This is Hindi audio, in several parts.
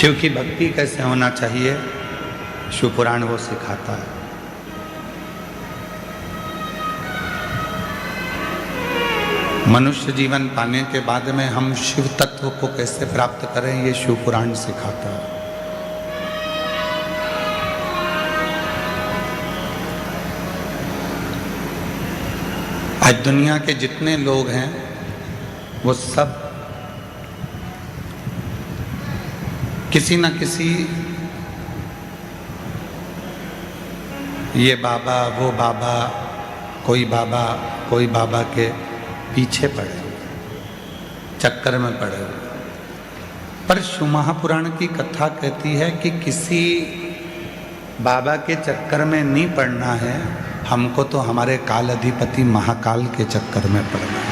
शिव की भक्ति कैसे होना चाहिए, शिव पुराण वो सिखाता है। मनुष्य जीवन पाने के बाद में हम शिव तत्व को कैसे प्राप्त करें, ये शिव पुराण सिखाता है। आज दुनिया के जितने लोग हैं वो सब किसी न किसी ये बाबा वो बाबा, कोई बाबा के पीछे पड़े हुए, चक्कर में पड़े हुए। पर शिव महापुराण की कथा कहती है कि किसी बाबा के चक्कर में नहीं पड़ना है, हमको तो हमारे काल अधिपति महाकाल के चक्कर में पड़ना है।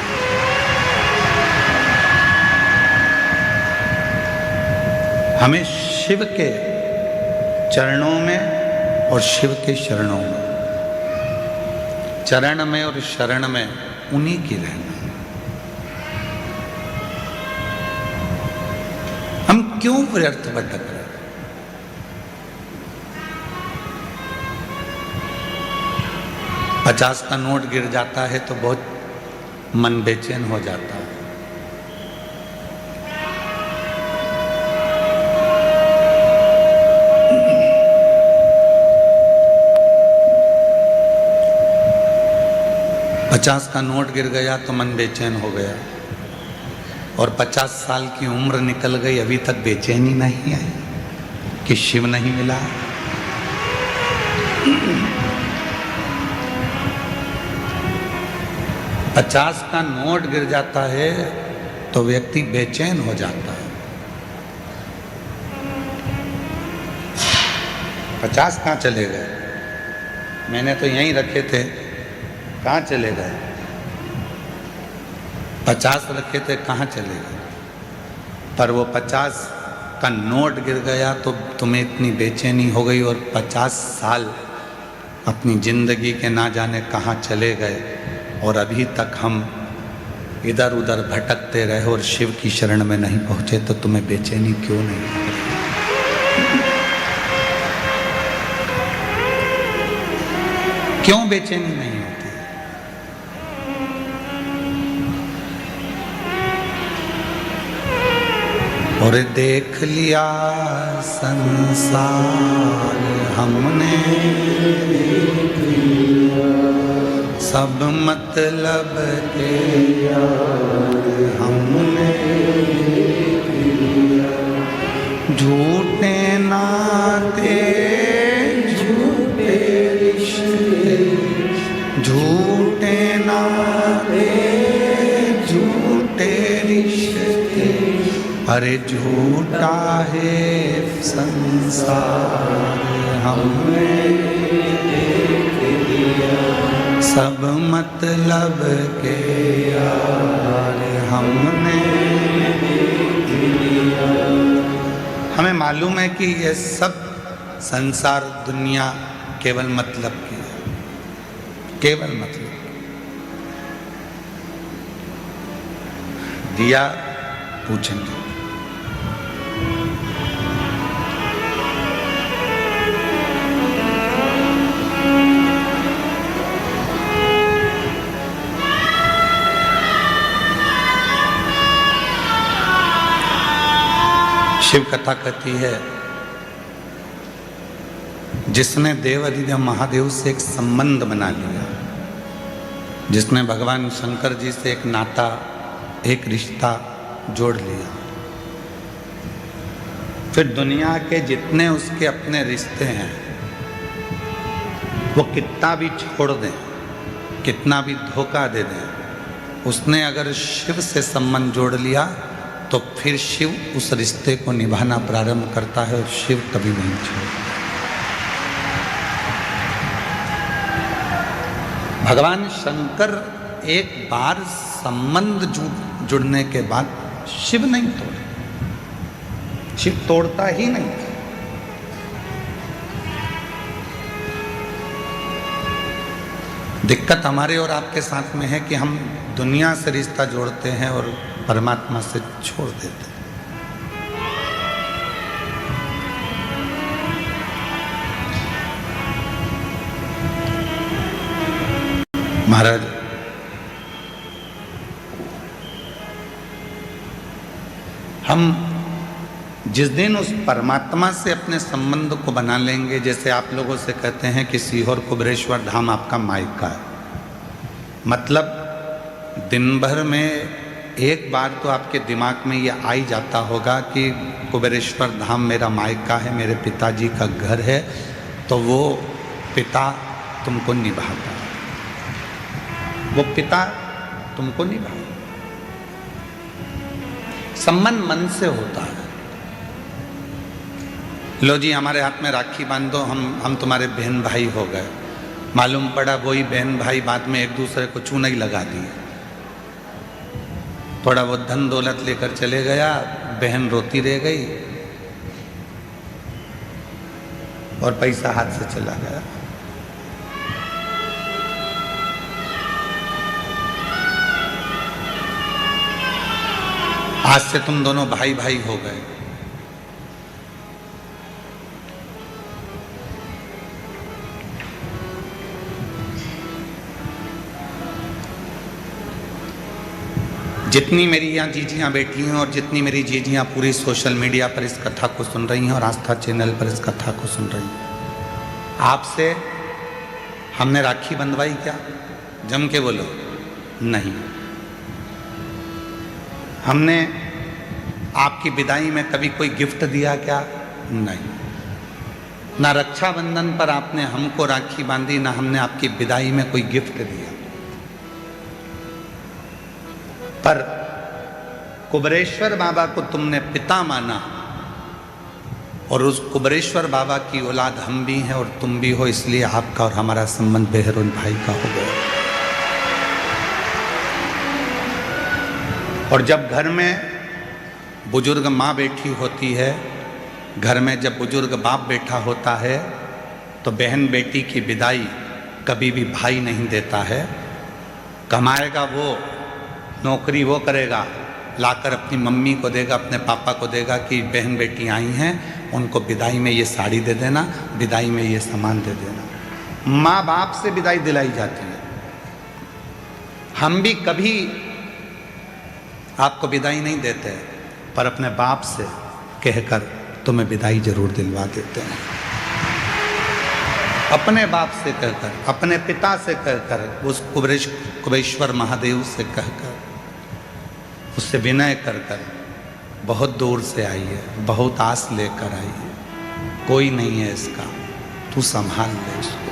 हमें शिव के चरणों में और शिव के शरणों में, चरण में और शरण में उन्हीं की रहना है। हम क्यों व्यर्थ भटक रहे? 50 का नोट गिर जाता है तो बहुत मन बेचैन हो जाता है। पचास का नोट गिर गया तो मन बेचैन हो गया, और 50 साल की उम्र निकल गई, अभी तक बेचैनी नहीं आई कि शिव नहीं मिला। पचास का नोट गिर जाता है तो व्यक्ति बेचैन हो जाता है। 50 कहाँ चले गए? मैंने तो यहीं रखे थे, कहाँ चले गए? 50 रखे थे, कहाँ चले गए? पर वो 50 का नोट गिर गया तो तुम्हें इतनी बेचैनी हो गई, और 50 साल अपनी जिंदगी के ना जाने कहाँ चले गए, और अभी तक हम इधर उधर भटकते रहे और शिव की शरण में नहीं पहुंचे, तो तुम्हें बेचैनी क्यों नहीं हो रही? क्यों बेचैनी नहीं होती? और देख लिया संसार हमने, सब मतलब के यार हमने, झूठे नाते झूठे रिश्ते, झूठे नाते झूठे रिश्ते, अरे झूठा है संसार हमने देख लिया, सब मतलब के यार हमने देख लिया। हमें मालूम है कि ये सब संसार दुनिया केवल मतलब की है, केवल मतलब। दिया पूछेंगे, शिव कथा कहती है, जिसने देव अधिदेव महादेव से एक संबंध बना लिया, जिसने भगवान शंकर जी से एक नाता, एक रिश्ता जोड़ लिया, फिर दुनिया के जितने उसके अपने रिश्ते हैं वो कितना भी छोड़ दें, कितना भी धोखा दे दें, उसने अगर शिव से संबंध जोड़ लिया तो फिर शिव उस रिश्ते को निभाना प्रारंभ करता है, और शिव कभी नहीं छोड़ता। भगवान शंकर एक बार संबंध जुड़ने के बाद शिव नहीं तोड़े, शिव तोड़ता ही नहीं। दिक्कत हमारे और आपके साथ में है कि हम दुनिया से रिश्ता जोड़ते हैं और परमात्मा से छोड़ देते हैं। महाराज, हम जिस दिन उस परमात्मा से अपने संबंध को बना लेंगे, जैसे आप लोगों से कहते हैं कि सीहोर कुबेरेश्वर धाम आपका मायका है, मतलब दिन भर में एक बार तो आपके दिमाग में ये आ ही जाता होगा कि कुबेरेश्वर धाम मेरा मायका है, मेरे पिताजी का घर है, तो वो पिता तुमको निभाता है, वो पिता तुमको निभाता। संबंध मन से होता है। लो जी, हमारे हाथ में राखी बांध दो, हम तुम्हारे बहन भाई हो गए। मालूम पड़ा वही बहन भाई बाद में एक दूसरे को चूना ही लगा दिए, थोड़ा बहुत धन दौलत लेकर चले गया, बहन रोती रह गई और पैसा हाथ से चला गया। आज से तुम दोनों भाई भाई हो गए। जितनी मेरी यहाँ जीजियाँ बैठी हैं और जितनी मेरी जीजियाँ पूरी सोशल मीडिया पर इस कथा को सुन रही हैं और आस्था चैनल पर इस कथा को सुन रही हैं, आपसे हमने राखी बंधवाई क्या? जम के बोलो, नहीं। हमने आपकी विदाई में कभी कोई गिफ्ट दिया क्या? नहीं। ना रक्षाबंधन पर आपने हमको राखी बांधी, ना हमने आपकी विदाई में कोई गिफ्ट दिया। पर कुबेरेश्वर बाबा को तुमने पिता माना और उस कुबेरेश्वर बाबा की औलाद हम भी हैं और तुम भी हो, इसलिए आपका और हमारा संबंध बहन भाई का हो गया। और जब घर में बुजुर्ग माँ बैठी होती है, घर में जब बुजुर्ग बाप बैठा होता है, तो बहन बेटी की विदाई कभी भी भाई नहीं देता है। कमाएगा वो, नौकरी वो करेगा, लाकर अपनी मम्मी को देगा, अपने पापा को देगा कि बहन बेटी आई हैं, उनको विदाई में ये साड़ी दे देना, विदाई में ये सामान दे देना। माँ बाप से विदाई दिलाई जाती है। हम भी कभी आपको विदाई नहीं देते, पर अपने बाप से कहकर तुम्हें विदाई जरूर दिलवा देते हैं। अपने बाप से कहकर, अपने पिता से कहकर, उस कुबेरेश्वर महादेव से कहकर, उससे विनय कर कर, बहुत दूर से आई है, बहुत आस लेकर आई है, कोई नहीं है इसका, तू संभाल ले इसको।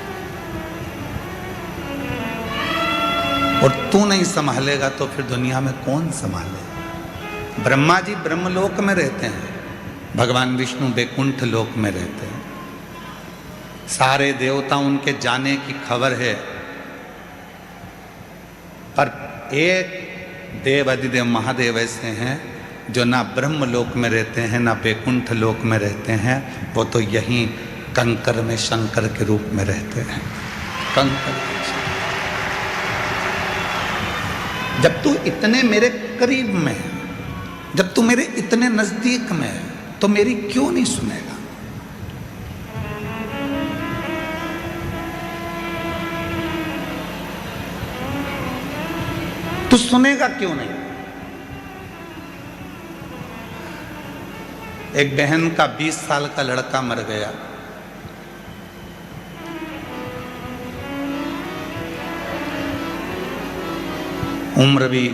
और तू नहीं संभालेगा तो फिर दुनिया में कौन संभाले? ब्रह्मा जी ब्रह्मलोक में रहते हैं, भगवान विष्णु बैकुंठ लोक में रहते हैं। सारे देवता उनके जाने की खबर है, पर एक देव अधिदेव महादेव ऐसे हैं जो ना ब्रह्मलोक में रहते हैं ना बैकुंठ लोक में रहते हैं, वो तो यहीं कंकर में शंकर के रूप में रहते हैं। कंकर। जब तू इतने मेरे करीब में है, जब तू मेरे इतने नजदीक में है, तो मेरी क्यों नहीं सुनेगा? तू सुनेगा क्यों नहीं? एक बहन का 20 साल का लड़का मर गया। उम्र भी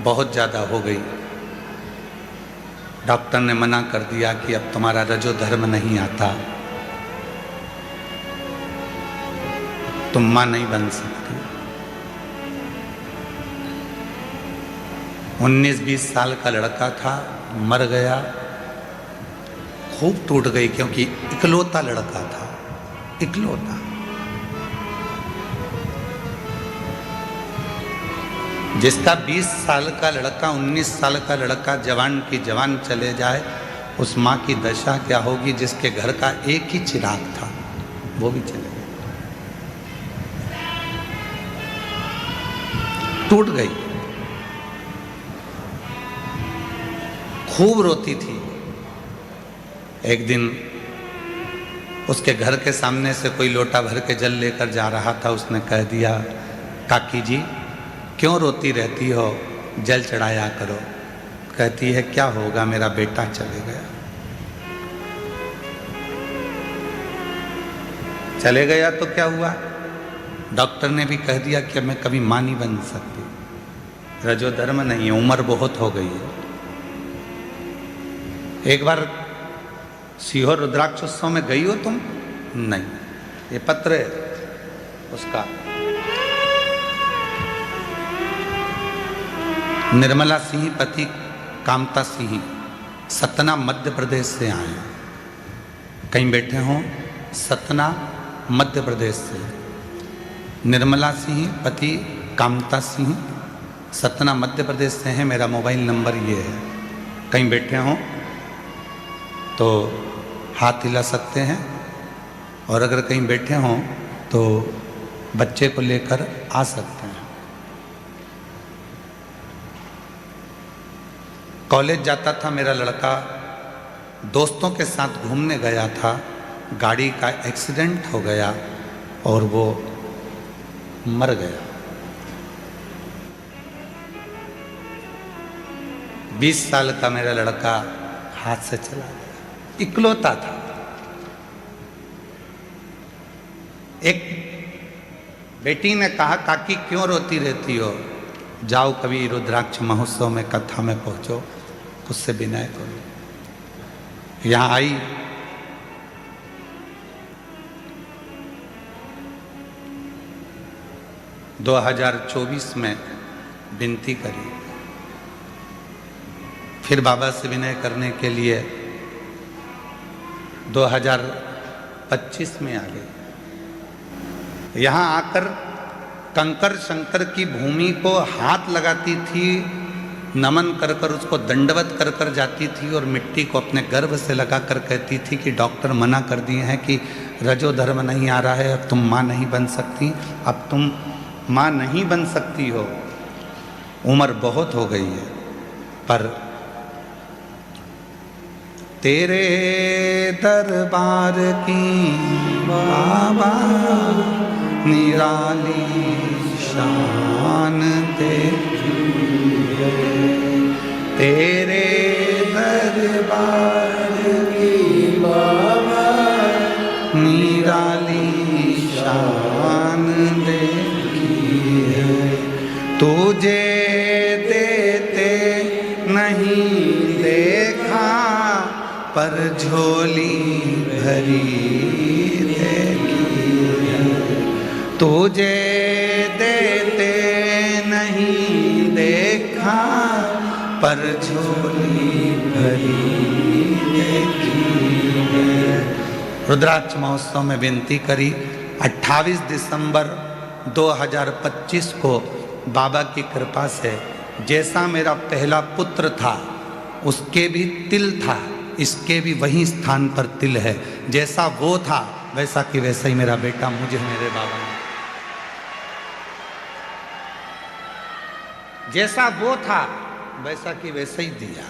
बहुत ज्यादा हो गई। डॉक्टर ने मना कर दिया कि अब तुम्हारा रजो धर्म नहीं आता, तुम मां नहीं बन सकती। 19-20 साल का लड़का था, मर गया। खूब टूट गई, क्योंकि इकलौता लड़का था, इकलौता। जिसका 20 साल का लड़का, 19 साल का लड़का जवान की जवान चले जाए, उस माँ की दशा क्या होगी जिसके घर का एक ही चिराग था, वो भी चले गए, टूट गई। खूब रोती थी। एक दिन उसके घर के सामने से कोई लोटा भर के जल लेकर जा रहा था, उसने कह दिया काकी जी क्यों रोती रहती हो, जल चढ़ाया करो। कहती है क्या होगा, मेरा बेटा चले गया। चले गया तो क्या हुआ, डॉक्टर ने भी कह दिया कि मैं कभी मां नहीं बन सकती, रजोधर्म नहीं है, उम्र बहुत हो गई है। एक बार सीहोर रुद्राक्षोत्सव में गई हो तुम? नहीं, ये पत्र है उसका। निर्मला सिंह पति कामता सिंह सतना मध्य प्रदेश से आए। कहीं बैठे हों, सतना मध्य प्रदेश से। निर्मला सिंह पति कामता सिंह सतना मध्य प्रदेश से हैं। मेरा मोबाइल नंबर ये है, कहीं बैठे हों तो हाथ हिला सकते हैं, और अगर कहीं बैठे हों तो बच्चे को लेकर आ सकते हैं। कॉलेज जाता था मेरा लड़का, दोस्तों के साथ घूमने गया था, गाड़ी का एक्सीडेंट हो गया और वो मर गया। 20 साल का मेरा लड़का हाथ से चला गया, इकलौता था। एक बेटी ने कहा काकी क्यों रोती रहती हो, जाओ कभी रुद्राक्ष महोत्सव में कथा में पहुंचो, उससे विनय करो। यहाँ आई, - 2024 में विनती करी, फिर बाबा से विनय करने के लिए 2025 में आ गई। यहाँ आकर कंकर शंकर की भूमि को हाथ लगाती थी, नमन कर कर उसको दंडवत कर कर जाती थी, और मिट्टी को अपने गर्भ से लगा कर कहती थी कि डॉक्टर मना कर दिए हैं कि रजोधर्म नहीं आ रहा है, अब तुम माँ नहीं बन सकती, अब तुम माँ नहीं बन सकती हो, उम्र बहुत हो गई है। पर तेरे दरबार की बाबा निराली शान देखी है, तेरे दरबार की बाबा निराली शान देखी है। तुझे देते नहीं देखा, पर झोली भरी देखी है। तुझे देते नहीं देखा, पर झोली भरी देखी है। रुद्राक्ष महोत्सव में विनती करी। 28 दिसंबर 2025 को बाबा की कृपा से जैसा मेरा पहला पुत्र था उसके भी तिल था, इसके भी वही स्थान पर तिल है। जैसा वो था वैसा कि वैसा ही मेरा बेटा मुझे मेरे बाबा ने, जैसा वो था वैसा कि वैसा ही दिया।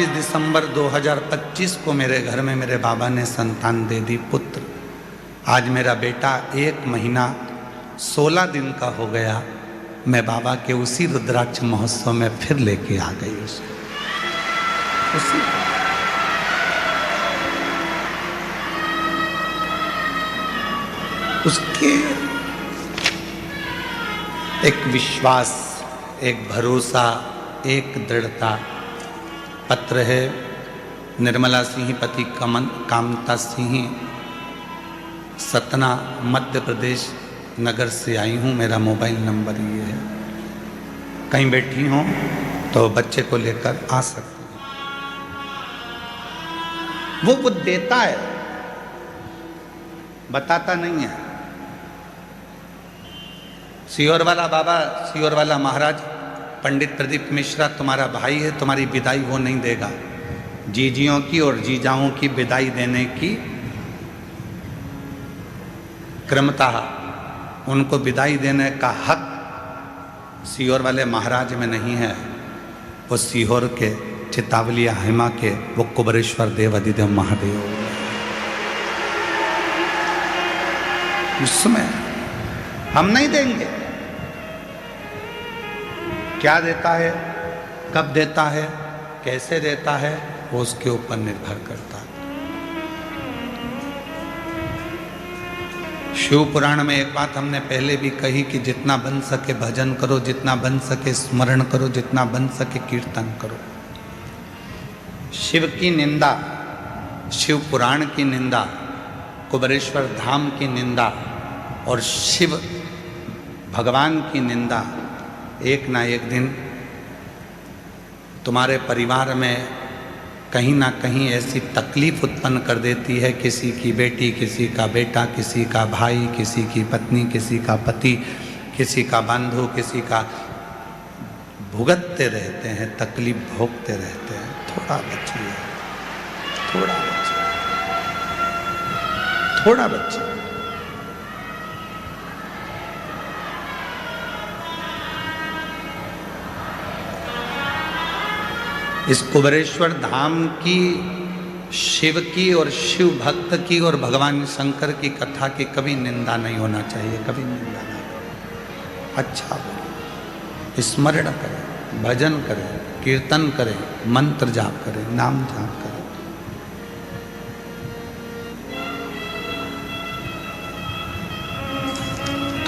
दिसंबर 2025 को मेरे घर में मेरे बाबा ने संतान दे दी, पुत्र। आज मेरा बेटा 1 महीना 16 दिन का हो गया। मैं बाबा के उसी रुद्राक्ष महोत्सव में फिर लेके आ गई उसी उसके एक विश्वास, एक भरोसा, एक दृढ़ता। पत्र है निर्मला सिंह पति कामता सिंह, सतना मध्य प्रदेश नगर से आई हूँ। मेरा मोबाइल नंबर ये है, कहीं बैठी हो तो बच्चे को लेकर आ सकते हैं। वो देता है, बताता नहीं है। सीहोर वाला बाबा, सीहोर वाला महाराज पंडित प्रदीप मिश्रा तुम्हारा भाई है, तुम्हारी विदाई वो नहीं देगा। जीजियों की और जीजाओं की विदाई देने की क्रमता, उनको विदाई देने का हक सीहोर वाले महाराज में नहीं है। वो सीहोर के, चितावलिया हेमा के, वो कुबरेश्वर देव अधिदेव महादेव। उसमें हम नहीं देंगे। क्या देता है, कब देता है, कैसे देता है, वो उसके ऊपर निर्भर करता है। शिव पुराण में एक बात हमने पहले भी कही कि जितना बन सके भजन करो, जितना बन सके स्मरण करो, जितना बन सके कीर्तन करो। शिव की निंदा, शिव पुराण की निंदा, कुबरेश्वर धाम की निंदा और शिव भगवान की निंदा एक ना एक दिन तुम्हारे परिवार में कहीं ना कहीं ऐसी तकलीफ उत्पन्न कर देती है। किसी की बेटी, किसी का बेटा, किसी का भाई, किसी की पत्नी, किसी का पति, किसी का बंधु, किसी का, भुगतते रहते हैं, तकलीफ भोगते रहते हैं। थोड़ा बचिए, थोड़ा बचिए, थोड़ा बचिए। इस कुबरेश्वर धाम की, शिव की और शिव भक्त की और भगवान शंकर की कथा की कभी निंदा नहीं होना चाहिए, कभी निंदा नहीं। अच्छा बोलो, स्मरण करें, भजन करें, कीर्तन करें, मंत्र जाप करें, नाम जाप करें।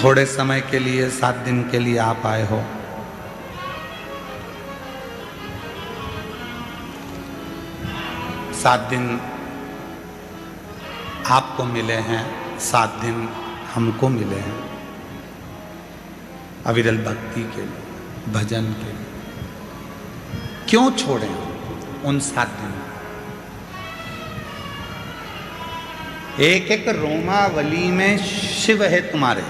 थोड़े समय के लिए, 7 दिन के लिए आप आए हो, 7 दिन आपको मिले हैं, 7 दिन हमको मिले हैं अविरल भक्ति के लिए, भजन के लिए। क्यों छोड़ें उन 7 दिन? एक एक रोमावली में शिव है तुम्हारे,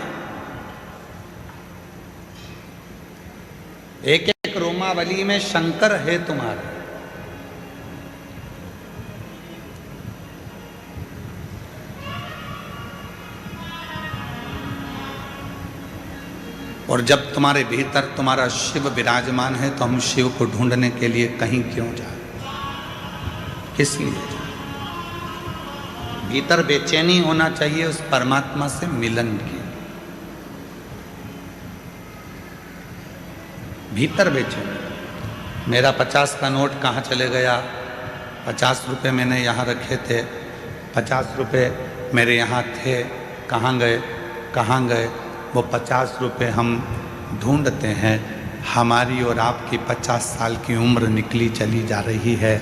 एक एक रोमावली में शंकर है तुम्हारे। और जब तुम्हारे भीतर तुम्हारा शिव विराजमान है तो हम शिव को ढूंढने के लिए कहीं क्यों जाए, किस लिए जाए? भीतर बेचैनी होना चाहिए उस परमात्मा से मिलन की, भीतर बेचैनी। मेरा 50 का नोट कहाँ चले गया? 50 रुपये मैंने यहाँ रखे थे, 50 रुपये मेरे यहाँ थे, कहाँ गए, कहाँ गए? वो 50 रुपये हम ढूंढते हैं। हमारी और आपकी 50 साल की उम्र निकली चली जा रही है,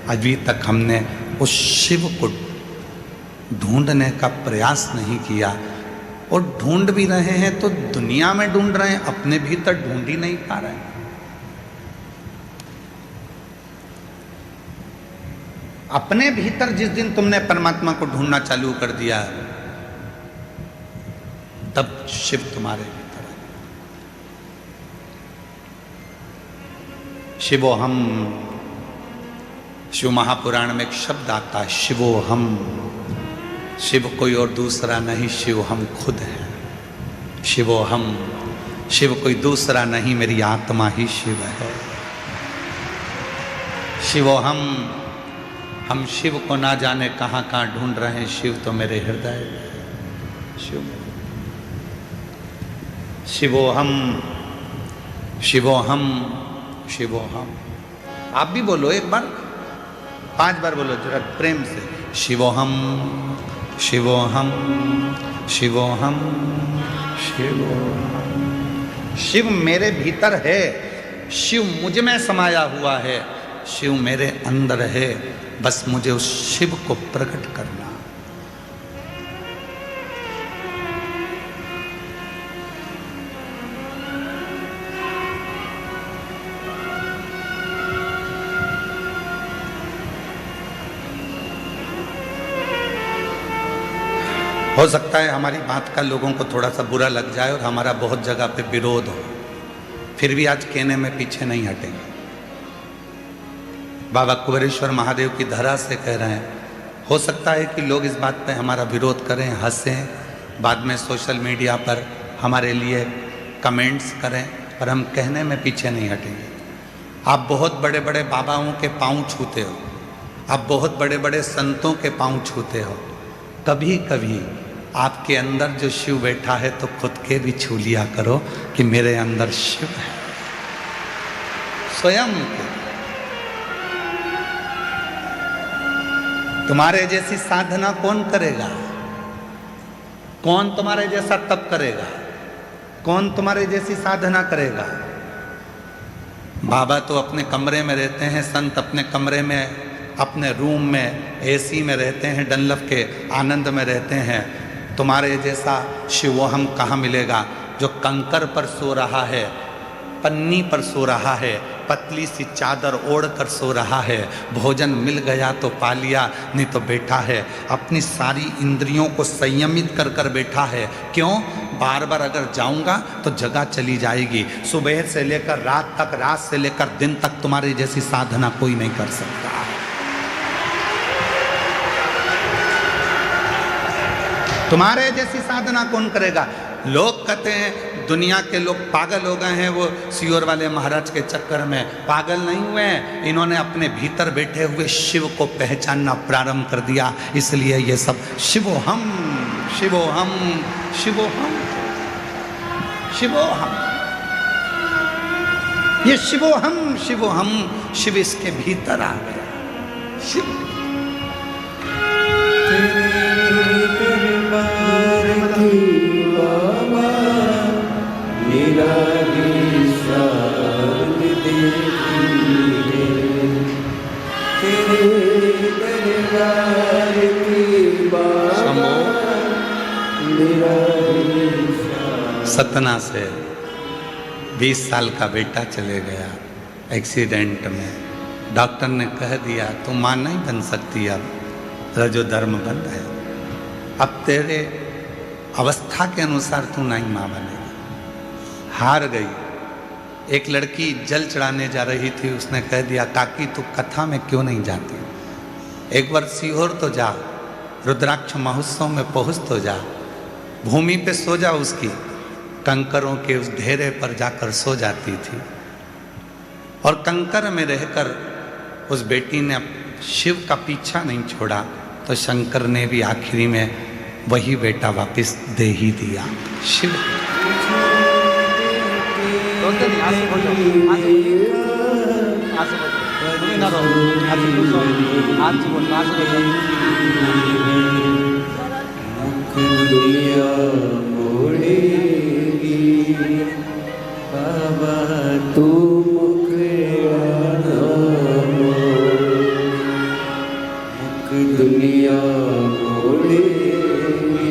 अभी तक हमने उस शिव को ढूंढने का प्रयास नहीं किया। और ढूंढ भी रहे हैं तो दुनिया में ढूंढ रहे हैं, अपने भीतर ढूंढ ही नहीं पा रहे हैं। अपने भीतर जिस दिन तुमने परमात्मा को ढूंढना चालू कर दिया तब शिव तुम्हारे भीतर है। शिवोहम, शिव महापुराण में एक शब्द आता है, शिवोहम। शिव कोई और दूसरा नहीं, शिव हम खुद हैं। शिवोहम, शिव कोई दूसरा नहीं, मेरी आत्मा ही शिव है। शिवोहम, हम शिव को ना जाने कहाँ कहाँ ढूंढ रहे हैं, शिव तो मेरे हृदय में है। शिव शिवोहम, शिवोहम, शिवोहम। आप भी बोलो एक बार, 5 बार बोलो जरा प्रेम से, शिवोहम, शिवोहम, शिवोहम, शिवोहम। शिव मेरे भीतर है, शिव मुझ में समाया हुआ है, शिव मेरे अंदर है, बस मुझे उस शिव को प्रकट करना। हो सकता है हमारी बात का लोगों को थोड़ा सा बुरा लग जाए और हमारा बहुत जगह पे विरोध हो, फिर भी आज कहने में पीछे नहीं हटेंगे। बाबा कुबरेश्वर महादेव की धरा से कह रहे हैं, हो सकता है कि लोग इस बात पे हमारा विरोध करें, हंसें, बाद में सोशल मीडिया पर हमारे लिए कमेंट्स करें, पर हम कहने में पीछे नहीं हटेंगे। आप बहुत बड़े बड़े बाबाओं के पांव छूते हो, आप बहुत बड़े बड़े संतों के पांव छूते हो, कभी कभी आपके अंदर जो शिव बैठा है तो खुद के भी छू लिया करो कि मेरे अंदर शिव है। स्वयं को। तुम्हारे जैसी साधना कौन करेगा? कौन तुम्हारे जैसा तप करेगा? कौन तुम्हारे जैसी साधना करेगा? बाबा तो अपने कमरे में रहते हैं, संत अपने कमरे में, अपने रूम में एसी में रहते हैं, डनलफ के आनंद में रहते हैं। तुम्हारे जैसा शिवोहम कहाँ मिलेगा जो कंकर पर सो रहा है, पन्नी पर सो रहा है, पतली सी चादर ओढ़ कर सो रहा है, भोजन मिल गया तो पा लिया, नहीं तो बैठा है अपनी सारी इंद्रियों को संयमित कर कर बैठा है। क्यों? बार बार अगर जाऊंगा तो जगह चली जाएगी। सुबह से लेकर रात तक, रात से लेकर दिन तक तुम्हारी जैसी साधना कोई नहीं कर सकता। तुम्हारे जैसी साधना कौन करेगा? लोग कहते हैं दुनिया के लोग पागल हो गए हैं, वो सियोर वाले महाराज के चक्कर में। पागल नहीं हुए, इन्होंने अपने भीतर बैठे हुए शिव को पहचानना प्रारंभ कर दिया, इसलिए ये सब शिवोहम शिवोहम शिवोहम शिवोहम, ये शिवोहम शिवोहम, शिव इसके भीतर आ गया। शिव सतना से 20 साल का बेटा चले गया एक्सीडेंट में। डॉक्टर ने कह दिया तू माँ नहीं बन सकती, अब रजो धर्म बंद है, अब तेरे अवस्था के अनुसार तू नहीं माँ बनेगी। हार गई। एक लड़की जल चढ़ाने जा रही थी, उसने कह दिया काकी तू कथा में क्यों नहीं जाती, एक बार सीहोर तो जा, रुद्राक्ष महोत्सव में पहुँच तो जा, भूमि पे सो जा, उसकी कंकरों के उस ढेरे पर जाकर सो जाती थी। और कंकर में रहकर उस बेटी ने शिव का पीछा नहीं छोड़ा, तो शंकर ने भी आखिरी में वही बेटा वापस दे ही दिया। शिव बाबा तू मुख दुनिया मोड़ेगी,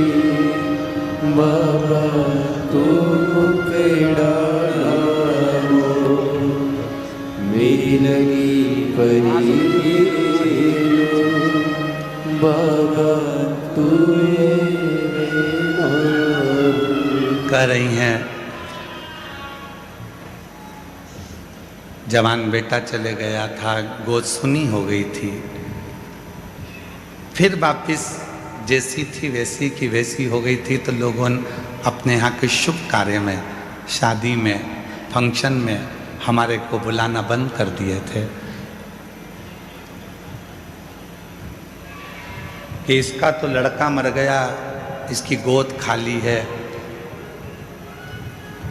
बाबा तू मुख मेरी लगी परी, बाबा तू कह रही हैं जवान बेटा चले गया था, गोद सुनी हो गई थी, फिर वापिस जैसी थी वैसी की वैसी हो गई थी। तो लोगों ने अपने यहाँ के शुभ कार्य में, शादी में, फंक्शन में हमारे को बुलाना बंद कर दिए थे कि इसका तो लड़का मर गया, इसकी गोद खाली है,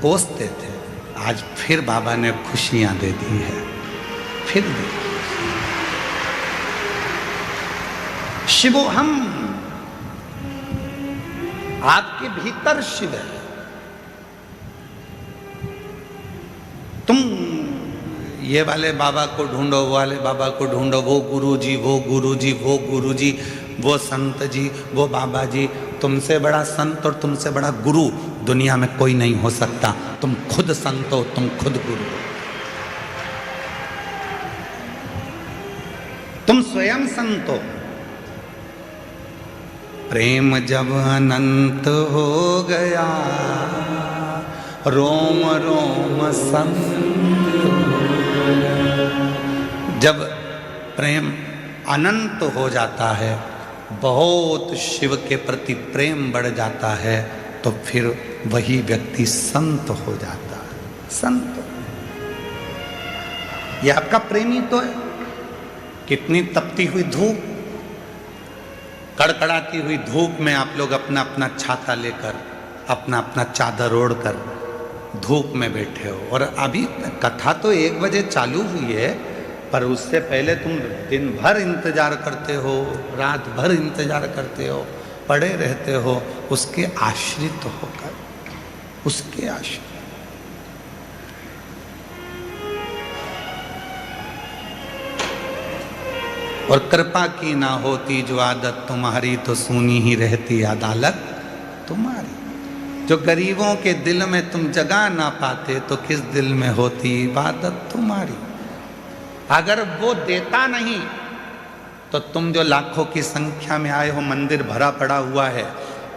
कोसते थे। आज फिर बाबा ने खुशियां दे दी है, फिर दे। शिवोहम, आपके भीतर शिव है। तुम ये वाले बाबा को ढूंढो, वो वाले बाबा को ढूंढो, वो गुरुजी, वो गुरुजी, वो गुरुजी, वो संत जी, वो बाबा जी। तुमसे बड़ा संत और तुमसे बड़ा गुरु दुनिया में कोई नहीं हो सकता। तुम खुद संत हो, तुम खुद गुरु हो, तुम स्वयं संत हो। प्रेम जब अनंत हो गया, रोम रोम संत हो गया। जब प्रेम अनंत हो जाता है, बहुत शिव के प्रति प्रेम बढ़ जाता है, तो फिर वही व्यक्ति संत हो जाता है। संत ये आपका प्रेमी तो है। कितनी तपती हुई धूप, कड़कड़ाती हुई धूप में आप लोग अपना अपना छाता लेकर, अपना अपना चादर ओढ़कर धूप में बैठे हो। और अभी कथा तो 1 बजे चालू हुई है, पर उससे पहले तुम दिन भर इंतजार करते हो, रात भर इंतजार करते हो, पड़े रहते हो उसके आश्रित होकर, उसके आश्रित। और कृपा की ना होती जो आदत तुम्हारी, तो सुनी ही रहती अदालत तुम्हारी। जो गरीबों के दिल में तुम जगा ना पाते, तो किस दिल में होती इबादत तुम्हारी। अगर वो देता नहीं तो तुम जो लाखों की संख्या में आए हो, मंदिर भरा पड़ा हुआ है,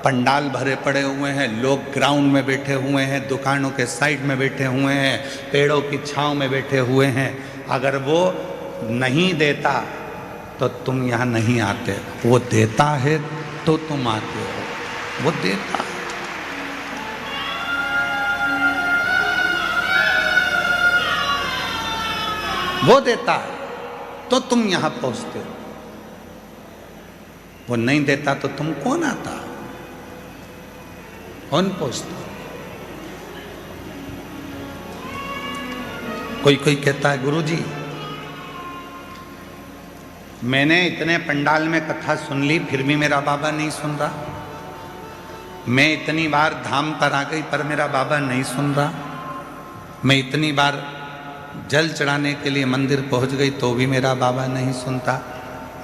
पंडाल भरे पड़े हुए हैं, लोग ग्राउंड में बैठे हुए हैं, दुकानों के साइड में बैठे हुए हैं, पेड़ों की छांव में बैठे हुए हैं, अगर वो नहीं देता तो तुम यहाँ नहीं आते। वो देता है तो तुम आते हो, वो देता है। वो देता है तो तुम यहां पहुंचते हो, वो नहीं देता तो तुम कौन आता, कौन पहुंचता। कोई कोई कहता है गुरुजी मैंने इतने पंडाल में कथा सुन ली फिर भी मेरा बाबा नहीं सुन रहा, मैं इतनी बार धाम पर आ गई पर मेरा बाबा नहीं सुन रहा, मैं इतनी बार जल चढ़ाने के लिए मंदिर पहुंच गई तो भी मेरा बाबा नहीं सुनता,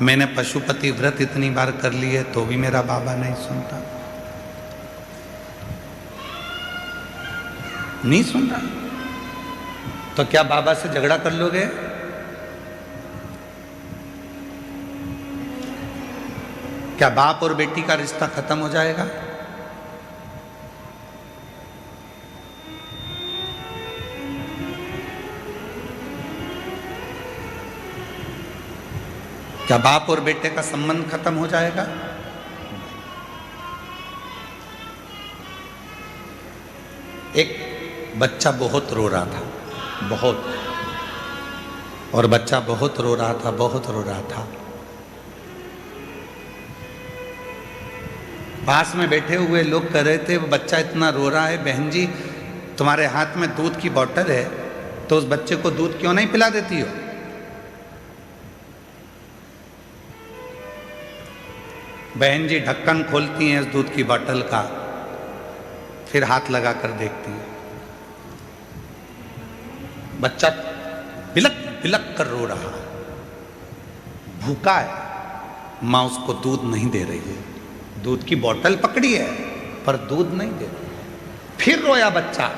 मैंने पशुपति व्रत इतनी बार कर लिए तो भी मेरा बाबा नहीं सुनता। नहीं सुन रहा तो क्या बाबा से झगड़ा कर लोगे? क्या बाप और बेटी का रिश्ता खत्म हो जाएगा? क्या बाप और बेटे का संबंध खत्म हो जाएगा? एक बच्चा बहुत रो रहा था, बहुत, और बच्चा बहुत रो रहा था, बहुत रो रहा था। पास में बैठे हुए लोग कह रहे थे वो बच्चा इतना रो रहा है, बहन जी तुम्हारे हाथ में दूध की बोतल है तो उस बच्चे को दूध क्यों नहीं पिला देती हो? बहन जी ढक्कन खोलती हैं इस दूध की बोतल का, फिर हाथ लगा कर देखती है, बच्चा बिलक बिलक कर रो रहा, भूखा है, माँ उसको दूध नहीं दे रही है, दूध की बोतल पकड़ी है पर दूध नहीं दे रही। फिर रोया बच्चा,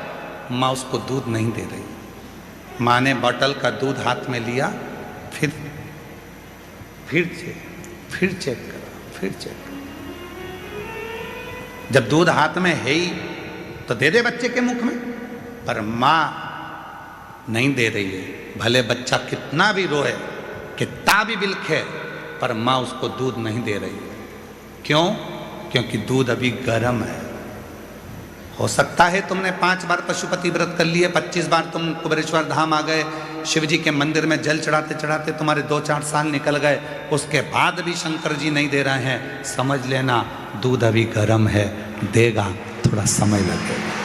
माँ उसको दूध नहीं दे रही। माँ ने बोतल का दूध हाथ में लिया, फिर चेक करा, फिर चेक करा। जब दूध हाथ में है ही तो दे दे बच्चे के मुख में, पर माँ नहीं दे रही है। भले बच्चा कितना भी रोए, कितना भी बिलखे, पर माँ उसको दूध नहीं दे रही है। क्यों? क्योंकि दूध अभी गर्म है। हो सकता है तुमने 5 बार पशुपति व्रत कर लिए, 25 बार तुम कुबेरेश्वर धाम आ गए, शिव जी के मंदिर में जल चढ़ाते चढ़ाते तुम्हारे 2-4 साल निकल गए, उसके बाद भी शंकर जी नहीं दे रहे हैं। समझ लेना दूध अभी गर्म है, देगा, थोड़ा समय लगेगा,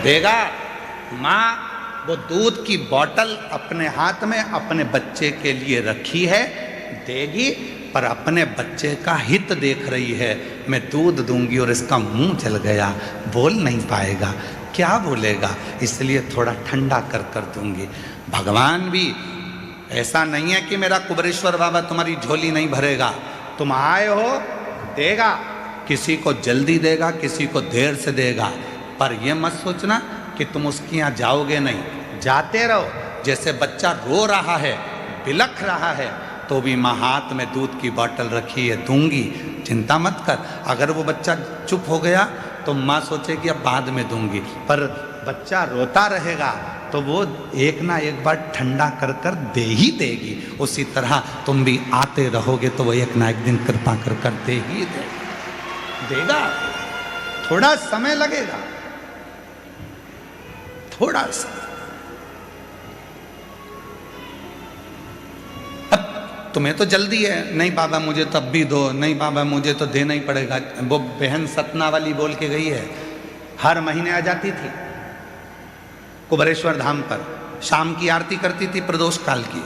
देगा। माँ वो दूध की बोतल अपने हाथ में अपने बच्चे के लिए रखी है, देगी, पर अपने बच्चे का हित देख रही है। मैं दूध दूंगी और इसका मुंह जल गया, बोल नहीं पाएगा, क्या बोलेगा, इसलिए थोड़ा ठंडा कर कर दूंगी। भगवान भी ऐसा नहीं है कि मेरा कुबेरेश्वर बाबा तुम्हारी झोली नहीं भरेगा, तुम आए हो देगा, किसी को जल्दी देगा, किसी को देर से देगा, पर यह मत सोचना कि तुम उसके यहाँ जाओगे नहीं, जाते रहो। जैसे बच्चा रो रहा है, बिलख रहा है, तो भी माँ हाथ में दूध की बोतल रखी है, दूंगी, चिंता मत कर। अगर वो बच्चा चुप हो गया तो माँ सोचेगी अब बाद में दूंगी, पर बच्चा रोता रहेगा तो वो एक ना एक बार ठंडा कर कर दे ही देगी। उसी तरह तुम भी आते रहोगे तो वो एक ना एक दिन कृपा कर कर दे ही देगा, थोड़ा समय लगेगा, थोड़ा सा। अब तुम्हें तो जल्दी है, नहीं बाबा मुझे तब भी दो, नहीं बाबा मुझे तो देना ही पड़ेगा। वो बहन सतना वाली बोल के गई है, हर महीने आ जाती थी कुबरेश्वर धाम पर, शाम की आरती करती थी प्रदोष काल की।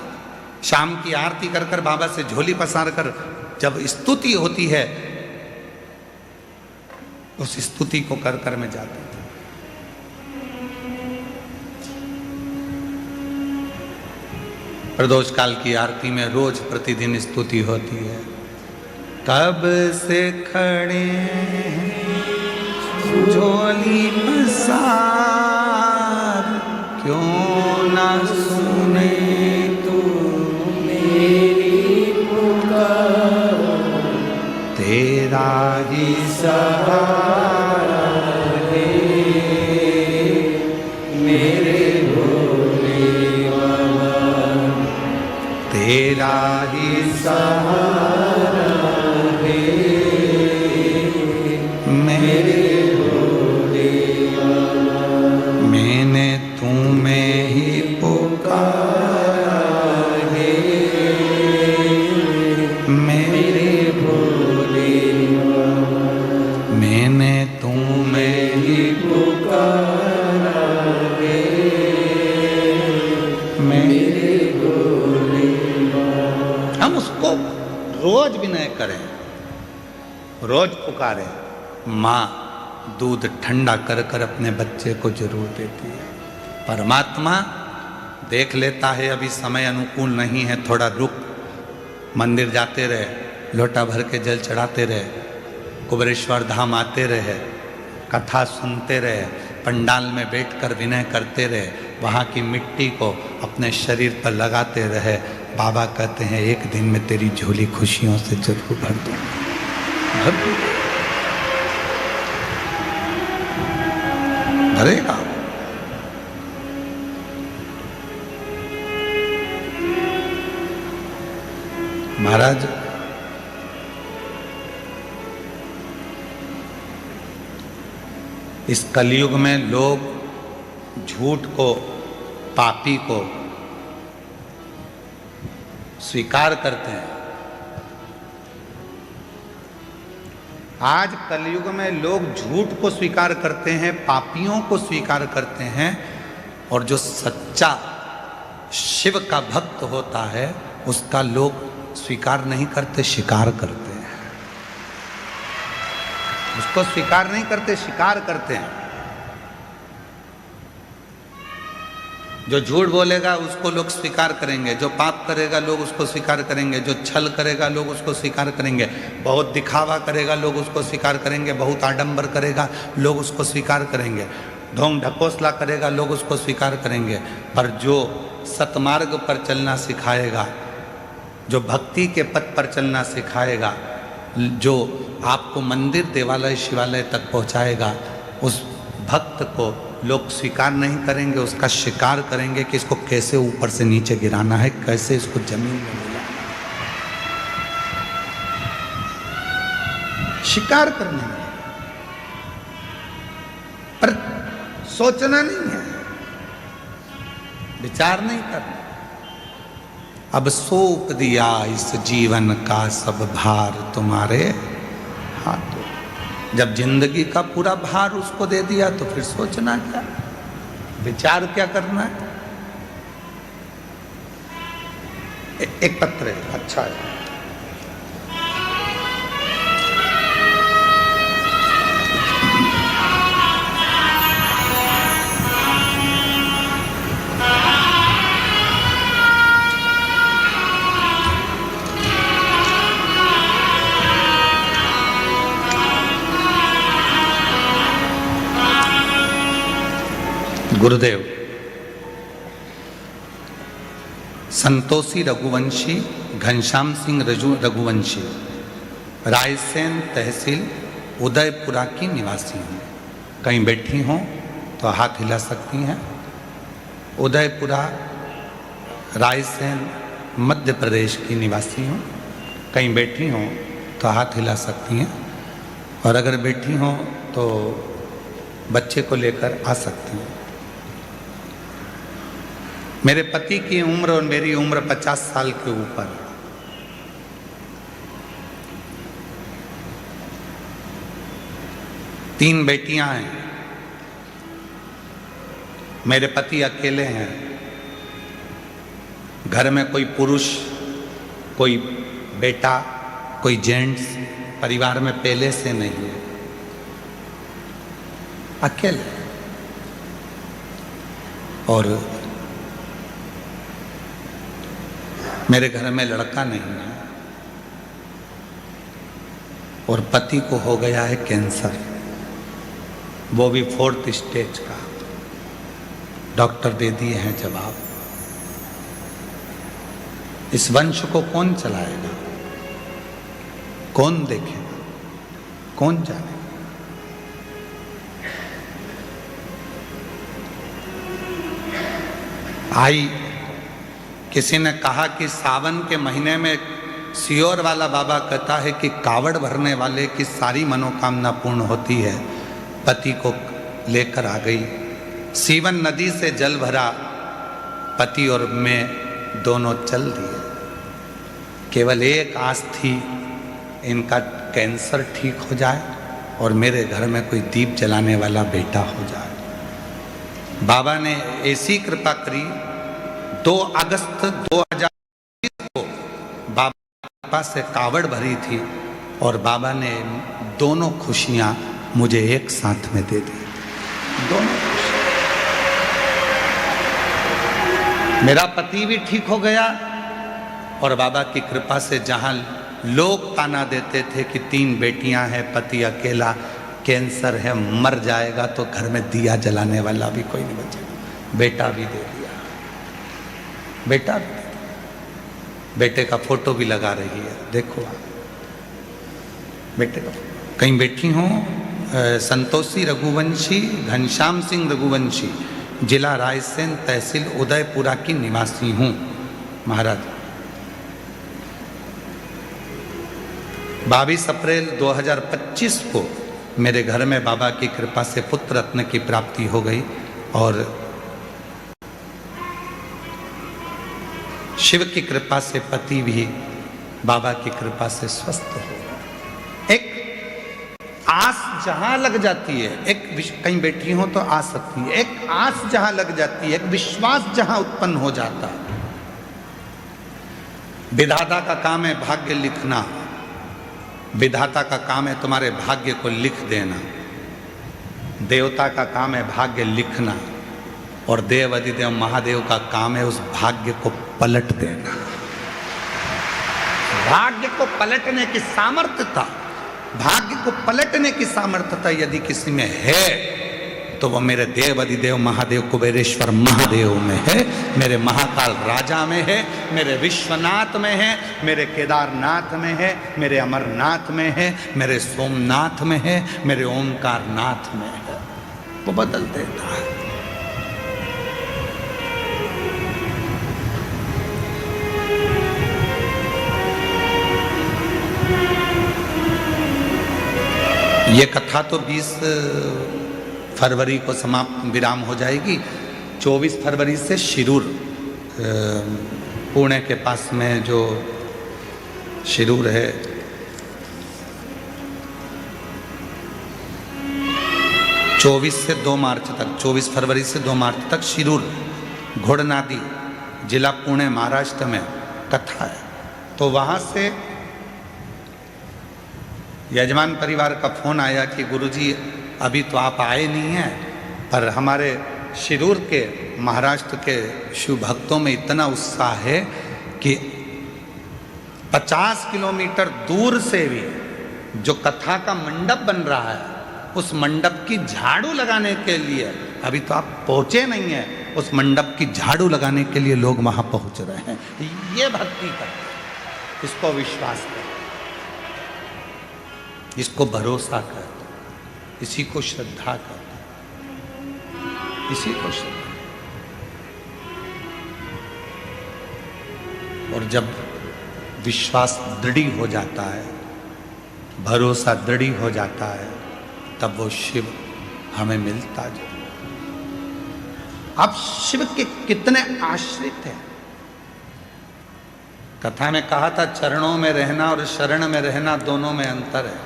शाम की आरती कर कर बाबा से झोली पसार कर जब स्तुति होती है, उस स्तुति को कर कर में जाती थी। प्रदोष काल की आरती में रोज प्रतिदिन स्तुति होती है। कब से खड़े झोली पसार, क्यों ना सुने तू मेरी पुकार, तेरा ही सहारा है मेरे भोले बाबा, तेरा ही सहारा है मेरे भोले बाबा। मैंने तुम्हें ही पुकारा है मेरे भोले बाबा, मैंने तुम्हें ही पुकारा है मेरे भोले बाबा। हम उसको रोज विनय करें, रोज पुकारें। माँ दूध ठंडा कर कर अपने बच्चे को जरूर देती है। परमात्मा देख लेता है अभी समय अनुकूल नहीं है, थोड़ा रुक, मंदिर जाते रहे, लोटा भर के जल चढ़ाते रहे, कुबरेश्वर धाम आते रहे, कथा सुनते रहे, पंडाल में बैठकर विनय करते रहे, वहाँ की मिट्टी को अपने शरीर पर लगाते रहे। बाबा कहते हैं एक दिन में तेरी झोली खुशियों से जरूर भर दूंगा, भरेगा। महाराज इस कलयुग में लोग झूठ को, पापी को स्वीकार करते हैं। आज कलयुग में लोग झूठ को स्वीकार करते हैं, पापियों को स्वीकार करते हैं, और जो सच्चा शिव का भक्त होता है उसका लोग स्वीकार नहीं करते, शिकार करते हैं। उसको स्वीकार नहीं करते, शिकार करते हैं। जो झूठ बोलेगा उसको लोग स्वीकार करेंगे, जो पाप करेगा लोग उसको स्वीकार करेंगे, जो छल करेगा लोग उसको स्वीकार करेंगे, बहुत दिखावा करेगा लोग उसको स्वीकार करेंगे, बहुत आडंबर करेगा लोग उसको स्वीकार करेंगे, ढोंग ढकोसला करेगा लोग उसको स्वीकार करेंगे। पर जो सतमार्ग पर चलना सिखाएगा, जो भक्ति के पथ पर चलना सिखाएगा, जो आपको मंदिर देवालय शिवालय तक पहुंचाएगा, उस भक्त को लोग स्वीकार नहीं करेंगे, उसका शिकार करेंगे कि इसको कैसे ऊपर से नीचे गिराना है, कैसे इसको जमीन में मिलाना है। शिकार करने में, पर सोचना नहीं है, विचार नहीं करना। अब सौंप दिया इस जीवन का सब भार तुम्हारे हाथों। जब जिंदगी का पूरा भार उसको दे दिया तो फिर सोचना क्या, विचार क्या करना है। एक पत्र है, अच्छा है। गुरुदेव संतोषी रघुवंशी घनश्याम सिंह रघुवंशी रायसेन तहसील उदयपुरा की निवासी हैं। कहीं बैठी हों तो हाथ हिला सकती हैं। उदयपुरा रायसेन मध्य प्रदेश की निवासी हों, कहीं बैठी हों तो हाथ हिला सकती हैं, और अगर बैठी हों तो बच्चे को लेकर आ सकती हैं। मेरे पति की उम्र और मेरी उम्र 50 साल के ऊपर है। तीन बेटियां हैं, मेरे पति अकेले हैं। घर में कोई पुरुष, कोई बेटा, कोई जेंट्स परिवार में पहले से नहीं है, अकेले। और मेरे घर में लड़का नहीं है और पति को हो गया है कैंसर, वो भी 4th स्टेज का। डॉक्टर दे दिए हैं जवाब। इस वंश को कौन चलाएगा, कौन देखेगा, कौन जानेगा? आई किसी ने कहा कि सावन के महीने में सियोर वाला बाबा कहता है कि कावड़ भरने वाले की सारी मनोकामना पूर्ण होती है। पति को लेकर आ गई, सीवन नदी से जल भरा, पति और मैं दोनों चल दिए। केवल एक आस थी, इनका कैंसर ठीक हो जाए और मेरे घर में कोई दीप जलाने वाला बेटा हो जाए। बाबा ने ऐसी कृपा करी। 2 अगस्त 2020 को बाबा के कृपा से कावड़ भरी थी और बाबा ने दोनों खुशियां मुझे एक साथ में दे दी। दोनों खुशियां। मेरा पति भी ठीक हो गया और बाबा की कृपा से जहां लोग ताना देते थे कि 3 बेटियां हैं, पति अकेला, कैंसर है, मर जाएगा, तो घर में दिया जलाने वाला भी कोई नहीं बचेगा। बेटा भी दे दिया, बेटा भी दे दिया। बेटे का फोटो भी लगा रही है, देखो आप बेटे का। कहीं बैठी हूँ, संतोषी रघुवंशी, घनश्याम सिंह रघुवंशी, जिला रायसेन, तहसील उदयपुरा की निवासी हूँ महाराज। 22 अप्रैल 2025 को मेरे घर में बाबा की कृपा से पुत्र रत्न की प्राप्ति हो गई और शिव की कृपा से पति भी बाबा की कृपा से स्वस्थ हो गया। एक आस जहां लग जाती है, कहीं बैठी हो तो आ सकती है, एक आस जहां लग जाती है, एक विश्वास जहां उत्पन्न हो जाता है। विधाता का काम है भाग्य लिखना, विधाता का काम है तुम्हारे भाग्य को लिख देना। देवता का काम है भाग्य लिखना और देव अधिदेव महादेव का काम है उस भाग्य को पलट देना। भाग्य को पलटने की सामर्थ्यता, भाग्य को पलटने की सामर्थ्यता यदि किसी में है तो वो मेरे देव अधिदेव महादेव कुबेरेश्वर महादेव में है, मेरे महाकाल राजा में है, मेरे विश्वनाथ में है, मेरे केदारनाथ में है, मेरे अमरनाथ में है, मेरे सोमनाथ में है, मेरे ओंकार नाथ में है। वो बदल देता है। ये कथा तो 20 फरवरी को समाप्त विराम हो जाएगी। 24 फरवरी से शिरूर, पुणे के पास में जो शिरूर है, से 2 मार्च तक, 24 फरवरी से 2 मार्च तक शिरूर घोड़नादी जिला पुणे महाराष्ट्र में कथा है। तो वहाँ से यजमान परिवार का फोन आया कि गुरुजी अभी तो आप आए नहीं हैं, पर हमारे शिरूर के महाराष्ट्र के शिव भक्तों में इतना उत्साह है कि 50 किलोमीटर दूर से भी जो कथा का मंडप बन रहा है, उस मंडप की झाड़ू लगाने के लिए, अभी तो आप पहुंचे नहीं हैं, उस मंडप की झाड़ू लगाने के लिए लोग वहां पहुंच रहे हैं। ये भक्ति का, इसको विश्वास कर, इसको भरोसा कर, इसी को श्रद्धा कर, इसी को श्रद्धा। और जब विश्वास दृढ़ हो जाता है, भरोसा दृढ़ हो जाता है, तब वो शिव हमें मिलता जाए। आप शिव के कितने आश्रित हैं। कथा में कहा था चरणों में रहना और शरण में रहना दोनों में अंतर है।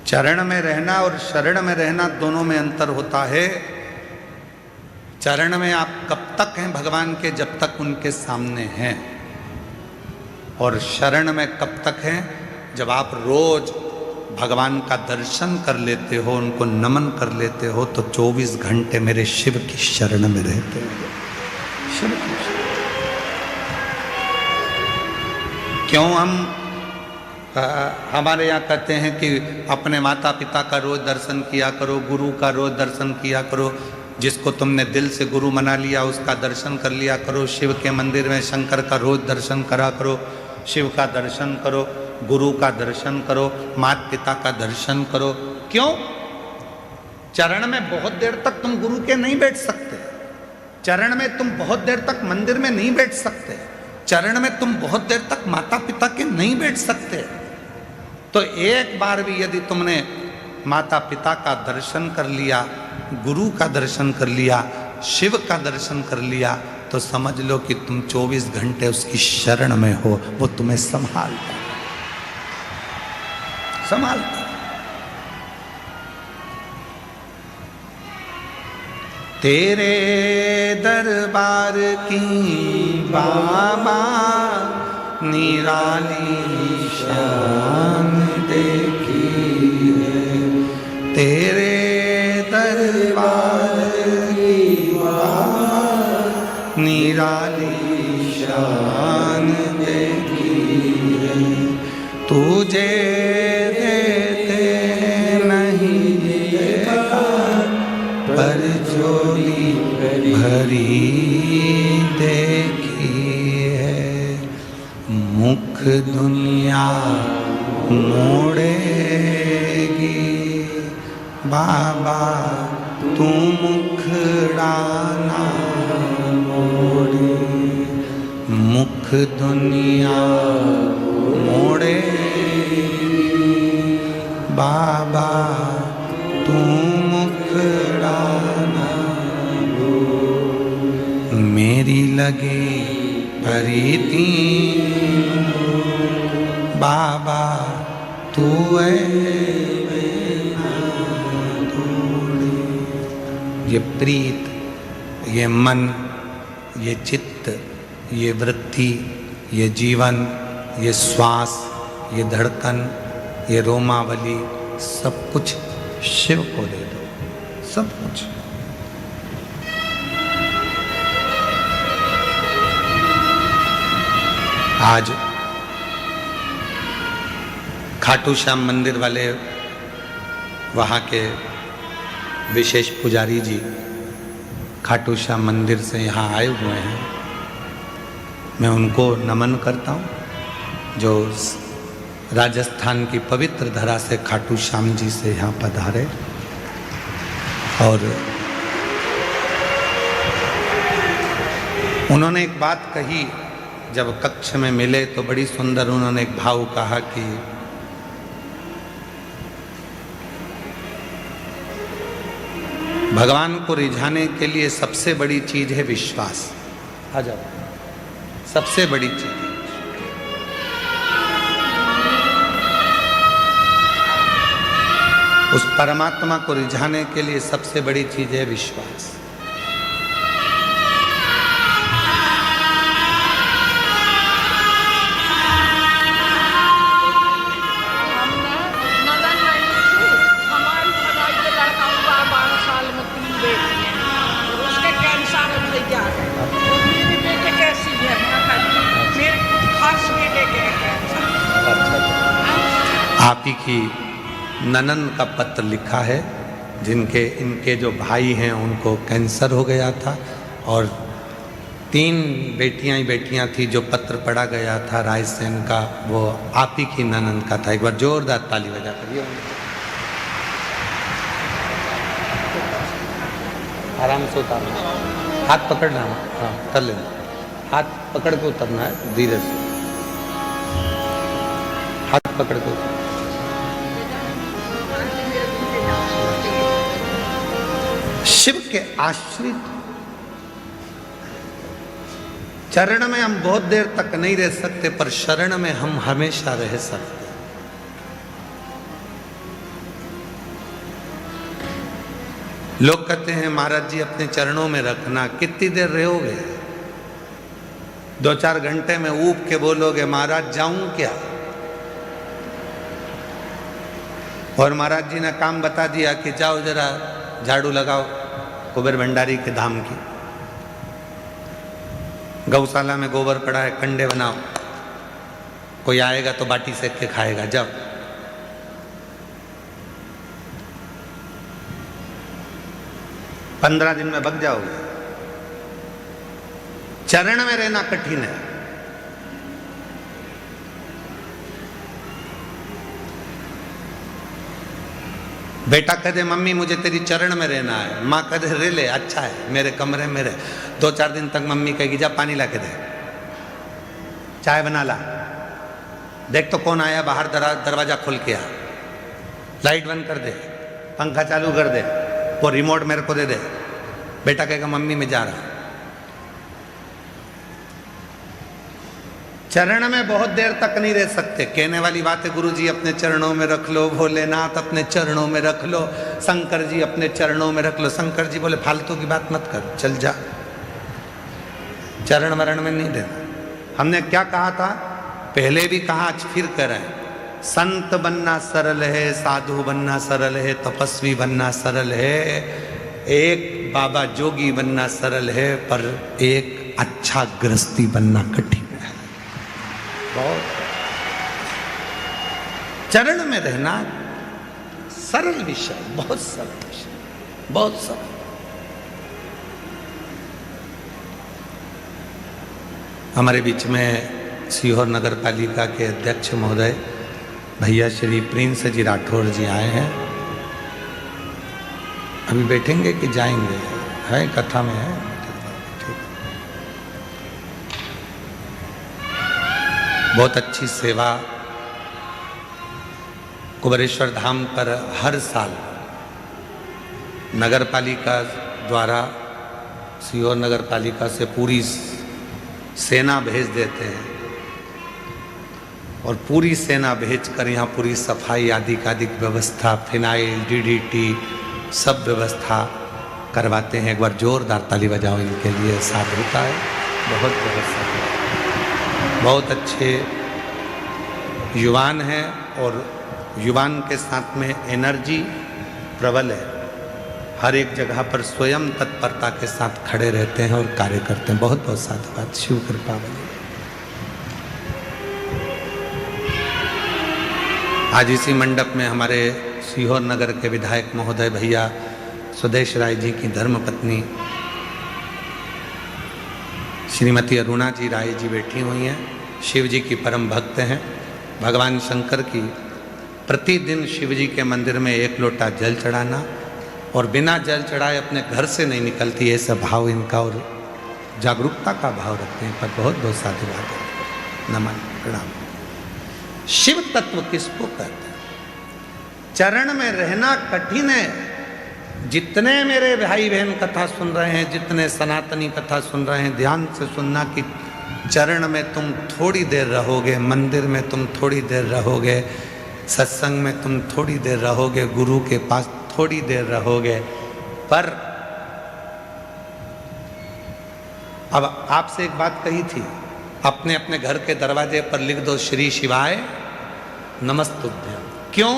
चरण में रहना और शरण में रहना दोनों में अंतर होता है। चरण में आप कब तक हैं भगवान के, जब तक उनके सामने हैं, और शरण में कब तक हैं, जब आप रोज भगवान का दर्शन कर लेते हो, उनको नमन कर लेते हो, तो 24 घंटे मेरे शिव की शरण में रहते हो। शिव की शरण। क्यों हम हमारे यहाँ कहते हैं कि अपने माता पिता का रोज दर्शन किया करो, गुरु का रोज दर्शन किया करो, जिसको तुमने दिल से गुरु मना लिया उसका दर्शन कर लिया करो, शिव के मंदिर में शंकर का रोज दर्शन करा करो, शिव का दर्शन करो, गुरु का दर्शन करो, माता पिता का दर्शन करो। क्यों? चरण में बहुत देर तक तुम गुरु के नहीं बैठ सकते, चरण में तुम बहुत देर तक मंदिर में नहीं बैठ सकते, चरण में तुम बहुत देर तक माता पिता के नहीं बैठ सकते। तो एक बार भी यदि तुमने माता पिता का दर्शन कर लिया, गुरु का दर्शन कर लिया, शिव का दर्शन कर लिया, तो समझ लो कि तुम 24 घंटे उसकी शरण में हो। वो तुम्हें संभालता संभालता। तेरे दरबार की बाबा निराली शान देखी है, तेरे दरबार की बाबा निराली शान देखी है, तुझे देते नहीं देखा पर झोली भरी देखी है, मुख दुनिया मोड़ेगी बाबा तू मुखड़ा ना मोड़े, मुख दुनिया मोड़ेगी बाबा तू मुखड़ा ना मोड़े, मेरी लगी प्रीति बाबा तू ये प्रीत, ये मन, ये चित्त, ये वृत्ति, ये जीवन, ये श्वास, ये धड़कन, ये रोमावली, सब कुछ शिव को दे दो, सब कुछ। आज खाटू श्याम मंदिर वाले वहाँ के विशेष पुजारी जी खाटू श्याम मंदिर से यहाँ आए हुए हैं। मैं उनको नमन करता हूँ जो राजस्थान की पवित्र धरा से खाटू श्याम जी से यहाँ पधारे। और उन्होंने एक बात कही, जब कक्ष में मिले तो बड़ी सुंदर उन्होंने एक भाव कहा कि भगवान को रिझाने के लिए सबसे बड़ी चीज है विश्वास। आ जाओ, सबसे बड़ी चीज है। उस परमात्मा को रिझाने के लिए सबसे बड़ी चीज है विश्वास। आप ही की ननन का पत्र लिखा है, जिनके इनके जो भाई हैं उनको कैंसर हो गया था और 3 बेटियां ही बेटियां थी। जो पत्र पढ़ा गया था रायसेन का, वो आप ही की ननन का था। एक बार जोरदार ताली बजा करिए। आराम से उतारना, हाथ पकड़ना। हाँ, कर लेना, हाथ पकड़ के उतरना है, धीरे से हाथ पकड़ के उतरना। शिव के आश्रित। चरण में हम बहुत देर तक नहीं रह सकते, पर शरण में हम हमेशा रह सकते। लोग कहते हैं महाराज जी अपने चरणों में रखना, कितनी देर रहोगे? 2-4 घंटे में ऊब के बोलोगे महाराज जाऊं क्या? और महाराज जी ने काम बता दिया कि जाओ जरा झाड़ू लगाओ कुबेर भंडारी के धाम की, गौशाला में गोबर पड़ा है, कंडे बनाओ, कोई आएगा तो बाटी सेक के खाएगा। जाओ। पंद्रह दिन में भग जाओगे। चरण में रहना कठिन है। बेटा कह दे मम्मी मुझे तेरी चरण में रहना है, माँ कह दे रे ले अच्छा है मेरे कमरे में रह। 2-4 दिन तक मम्मी कहेगी जा पानी ला के दे, चाय बना ला, देख तो कौन आया बाहर, दरवाजा खोल के आ, लाइट बंद कर दे, पंखा चालू कर दे, वो रिमोट मेरे को दे दे। बेटा कहेगा मम्मी मैं जा रहा। चरण में बहुत देर तक नहीं रह सकते। कहने वाली बात है गुरु जी अपने चरणों में रख लो, भोलेनाथ अपने चरणों में रख लो, शंकर जी अपने चरणों में रख लो। शंकर जी बोले फालतू की बात मत कर, चल जा, चरण मरण में नहीं देना। हमने क्या कहा था पहले भी कहा, आज फिर कह रहे हैं, संत बनना सरल है, साधु बनना सरल है, तपस्वी बनना सरल है, एक बाबा जोगी बनना सरल है, पर एक अच्छा गृहस्थी बनना कठिन है। बहुत चरण में रहना सरल विषय, बहुत सरल विषय, बहुत सरल। हमारे बीच में सीहोर नगर पालिका के अध्यक्ष महोदय भैया श्री प्रिंस जी राठौर जी आए हैं। अभी बैठेंगे कि जाएंगे? है कथा में है, ठीक। बहुत अच्छी सेवा कुबेरेश्वर धाम पर हर साल नगर पालिका द्वारा, सीहोर नगर पालिका से पूरी सेना भेज देते हैं और पूरी सेना भेजकर यहाँ पूरी सफाई आदि का व्यवस्था, फिनाइल, डीडीटी सब व्यवस्था करवाते हैं। एक बार जोरदार ताली बजाओ इनके लिए, साधुता है, बहुत व्यवस्था। बहुत अच्छे युवान हैं और युवान के साथ में एनर्जी प्रबल है। हर एक जगह पर स्वयं तत्परता के साथ खड़े रहते हैं और कार्य करते हैं। बहुत बहुत साधुवाद, शिव कृपा बनी। आज इसी मंडप में हमारे सीहोर नगर के विधायक महोदय भैया सुदेश राय जी की धर्मपत्नी श्रीमती अरुणा जी राय जी बैठी हुई हैं। शिव जी की परम भक्त हैं। भगवान शंकर की प्रतिदिन शिव जी के मंदिर में 1 लोटा जल चढ़ाना और बिना जल चढ़ाए अपने घर से नहीं निकलती, ऐसा भाव इनका और जागरूकता का भाव रखते हैं। पर बहुत बहुत साधुवाद है, नमन प्रणाम। शिव तत्व किसको कहते हैं? चरण में रहना कठिन है। जितने मेरे भाई बहन कथा सुन रहे हैं, जितने सनातनी कथा सुन रहे हैं, ध्यान से सुनना कि चरण में तुम थोड़ी देर रहोगे, मंदिर में तुम थोड़ी देर रहोगे, सत्संग में तुम थोड़ी देर रहोगे, गुरु के पास थोड़ी देर रहोगे। पर अब आपसे एक बात कही थी, अपने अपने घर के दरवाजे पर लिख दो श्री शिवाय नमस्तुभ्यं। क्यों?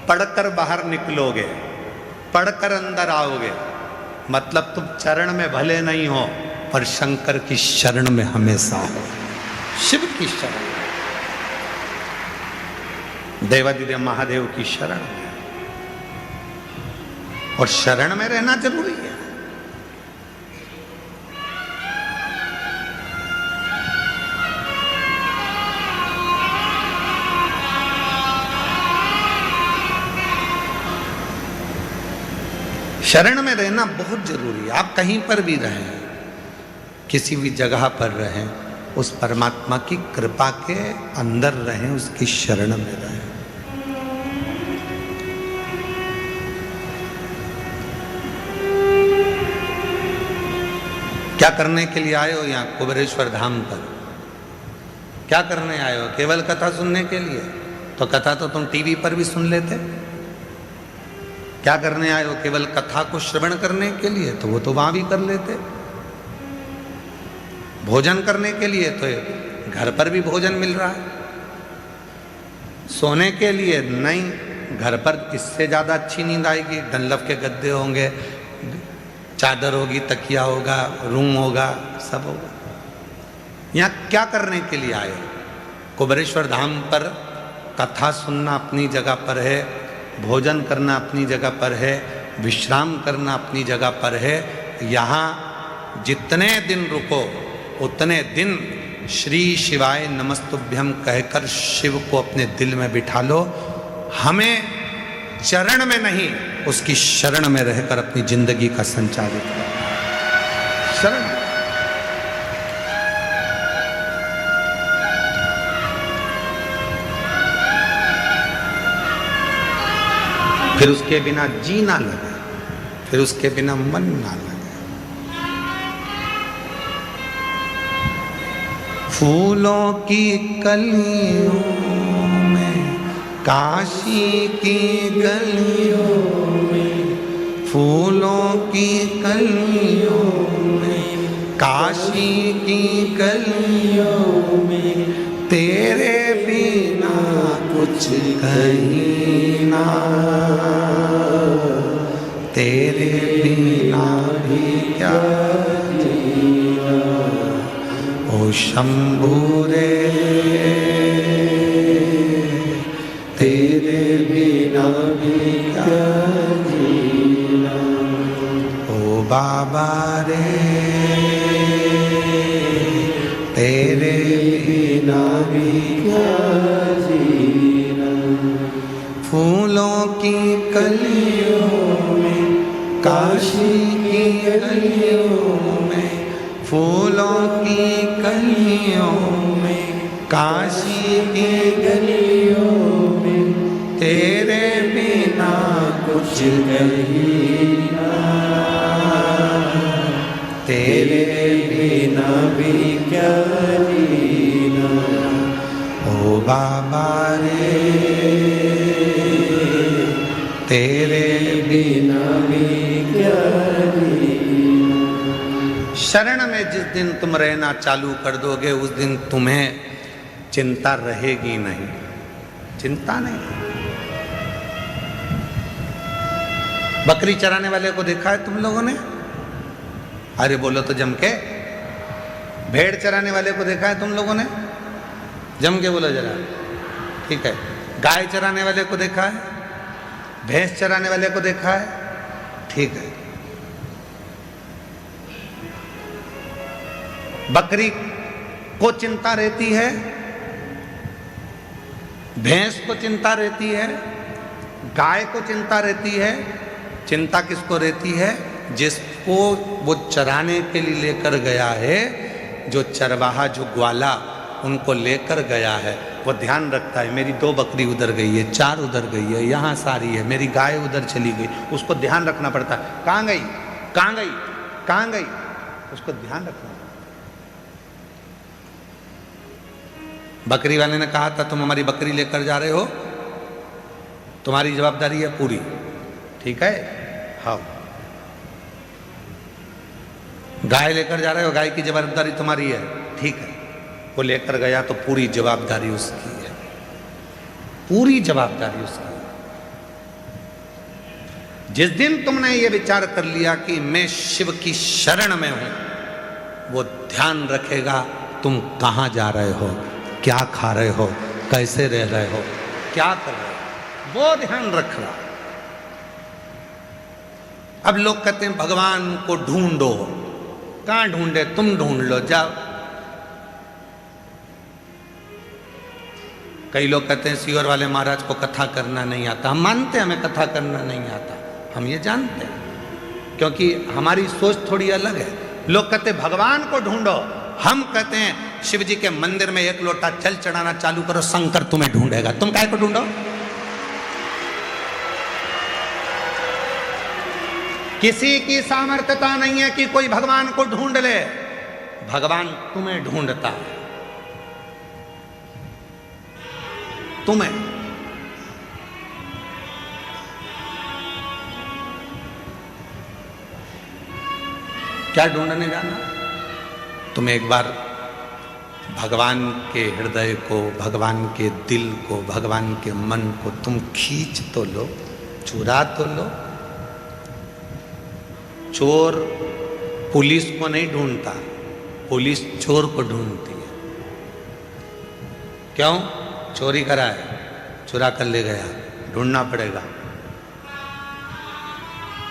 पढ़कर बाहर निकलोगे, पढ़कर अंदर आओगे, मतलब तुम चरण में भले नहीं हो पर शंकर की शरण में हमेशा हो, शिव की शरण, देवादिदेव महादेव की शरण में। और शरण में रहना जरूरी है। शरण में रहना बहुत जरूरी है। आप कहीं पर भी रहें, किसी भी जगह पर रहें, उस परमात्मा की कृपा के अंदर रहें, उसकी शरण में रहें। क्या करने के लिए आए हो यहाँ कुबेरेश्वर धाम पर? क्या करने आए हो? केवल कथा सुनने के लिए? तो कथा तो तुम टीवी पर भी सुन लेते। क्या करने आए हो? केवल कथा को श्रवण करने के लिए? तो वो तो वहां भी कर लेते। भोजन करने के लिए? तो घर पर भी भोजन मिल रहा है। सोने के लिए? नहीं, घर पर इससे ज्यादा अच्छी नींद आएगी। डनलप के गद्दे होंगे, चादर होगी, तकिया होगा, रूम होगा, सब होगा। यहाँ क्या करने के लिए आए? कुबेरेश्वर धाम पर कथा सुनना अपनी जगह पर है, भोजन करना अपनी जगह पर है, विश्राम करना अपनी जगह पर है। यहाँ जितने दिन रुको उतने दिन श्री शिवाय नमस्तुभ्यम कहकर शिव को अपने दिल में बिठा लो। हमें चरण में नहीं, उसकी शरण में रहकर अपनी जिंदगी का संचालित करो। शरण। फिर उसके बिना जी ना लगे, फिर उसके बिना मन ना लगे। फूलों की कलियों में, काशी की गलियों में, फूलों की कलियों में, काशी की गलियों में, तेरे बिना कुछ कहीं ना, तेरे बिना भी क्या जीना। ओ शंभू रे, तेरे बिना भी क्या जीना। ओ बाबा रे, तेरे बिना भी क्या जीना। फूलों की कलियों में, काशी की गलियों में, फूलों की कलियों में, काशी की गलियों में, तेरे बिना कुछ कहीं ना, तेरे बिना भी क्या जीना। ओ बाबा रे, तेरे बिना भी क्या जीना। शरण में जिस दिन तुम रहना चालू कर दोगे उस दिन तुम्हें चिंता रहेगी नहीं। चिंता नहीं। बकरी चराने वाले को देखा है तुम लोगों ने? अरे बोलो तो जम के। भेड़ चराने वाले को देखा है तुम लोगों ने? जम के बोलो जरा। ठीक है। गाय चराने वाले को देखा है? भैंस चराने वाले को देखा है? ठीक है। बकरी को चिंता रहती है, भैंस को चिंता रहती है, गाय को चिंता रहती है। चिंता किसको रहती है? जिसको वो चराने के लिए लेकर गया है, जो चरवाहा, जो ग्वाला उनको लेकर गया है, वो ध्यान रखता है मेरी 2 बकरी उधर गई है, 4 उधर गई है, यहाँ सारी है, मेरी गाय उधर चली गई। उसको ध्यान रखना पड़ता है, कहाँ गई, कहाँ गई, कहाँ गई, उसको ध्यान रखना पड़ता। बकरी वाले ने कहा था तुम हमारी बकरी लेकर जा रहे हो, तुम्हारी जवाबदारी है पूरी। ठीक है? हाँ। गाय लेकर जा रहे हो, गाय की जवाबदारी तुम्हारी है। ठीक है। वो लेकर गया तो पूरी जवाबदारी उसकी है, पूरी जवाबदारी उसकी है। जिस दिन तुमने ये विचार कर लिया कि मैं शिव की शरण में हूं, वो ध्यान रखेगा तुम कहां जा रहे हो, क्या खा रहे हो, कैसे रह रहे हो, क्या कर रहे हो, वो ध्यान रख रहा। अब लोग कहते हैं भगवान को ढूंढो। कहां ढूंढे? तुम ढूंढ लो, जाओ। कई लोग कहते हैं सीहोर वाले महाराज को कथा करना नहीं आता। हम मानते हैं हमें कथा करना नहीं आता, हम ये जानते हैं, क्योंकि हमारी सोच थोड़ी अलग है। लोग कहते हैं भगवान को ढूंढो, हम कहते हैं शिव जी के मंदिर में 1 लोटा जल चढ़ाना चालू करो, शंकर तुम्हें ढूंढेगा। तुम काहे को ढूंढो? किसी की सामर्थ्यता नहीं है कि कोई भगवान को ढूंढ ले, भगवान तुम्हें ढूंढता है, तुम्हें। क्या ढूंढने जाना? तुम एक बार भगवान के हृदय को, भगवान के दिल को, भगवान के मन को तुम खींच तो लो, चुरा तो लो। चोर पुलिस को नहीं ढूंढता, पुलिस चोर को ढूंढती है। क्यों? चोरी करा है, चुरा कर ले गया, ढूंढना पड़ेगा।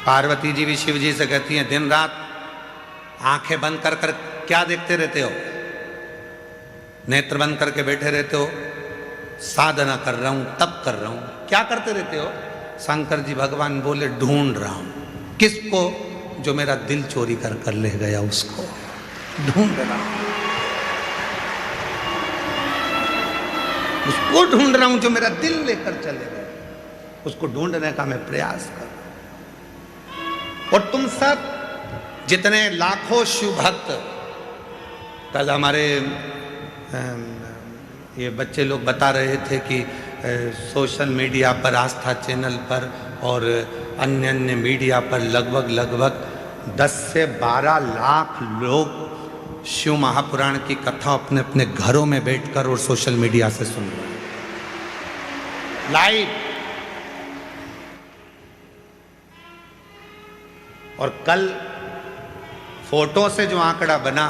पार्वती जी भी शिव जी से कहती हैं, दिन रात आंखें बंद कर कर क्या देखते रहते हो? नेत्र बंद करके बैठे रहते हो? साधना कर रहा हूं, तप कर रहा हूं। क्या करते रहते हो? शंकर जी भगवान बोले, ढूंढ रहा हूं। किसको? जो मेरा दिल चोरी कर कर ले गया, उसको ढूंढ रहा हूं, उसको ढूंढ रहा हूं जो मेरा दिल लेकर चले गए, उसको ढूंढने का मैं प्रयास कर रहा हूं। और तुम सब जितने लाखों शिव भक्त, कल हमारे ये बच्चे लोग बता रहे थे कि सोशल मीडिया पर, आस्था चैनल पर और अन्य अन्य मीडिया पर लगभग 10 से 12 लाख लोग शिव महापुराण की कथा अपने अपने घरों में बैठकर और सोशल मीडिया से सुन रहे हैं लाइव। और कल फोटो से जो आंकड़ा बना,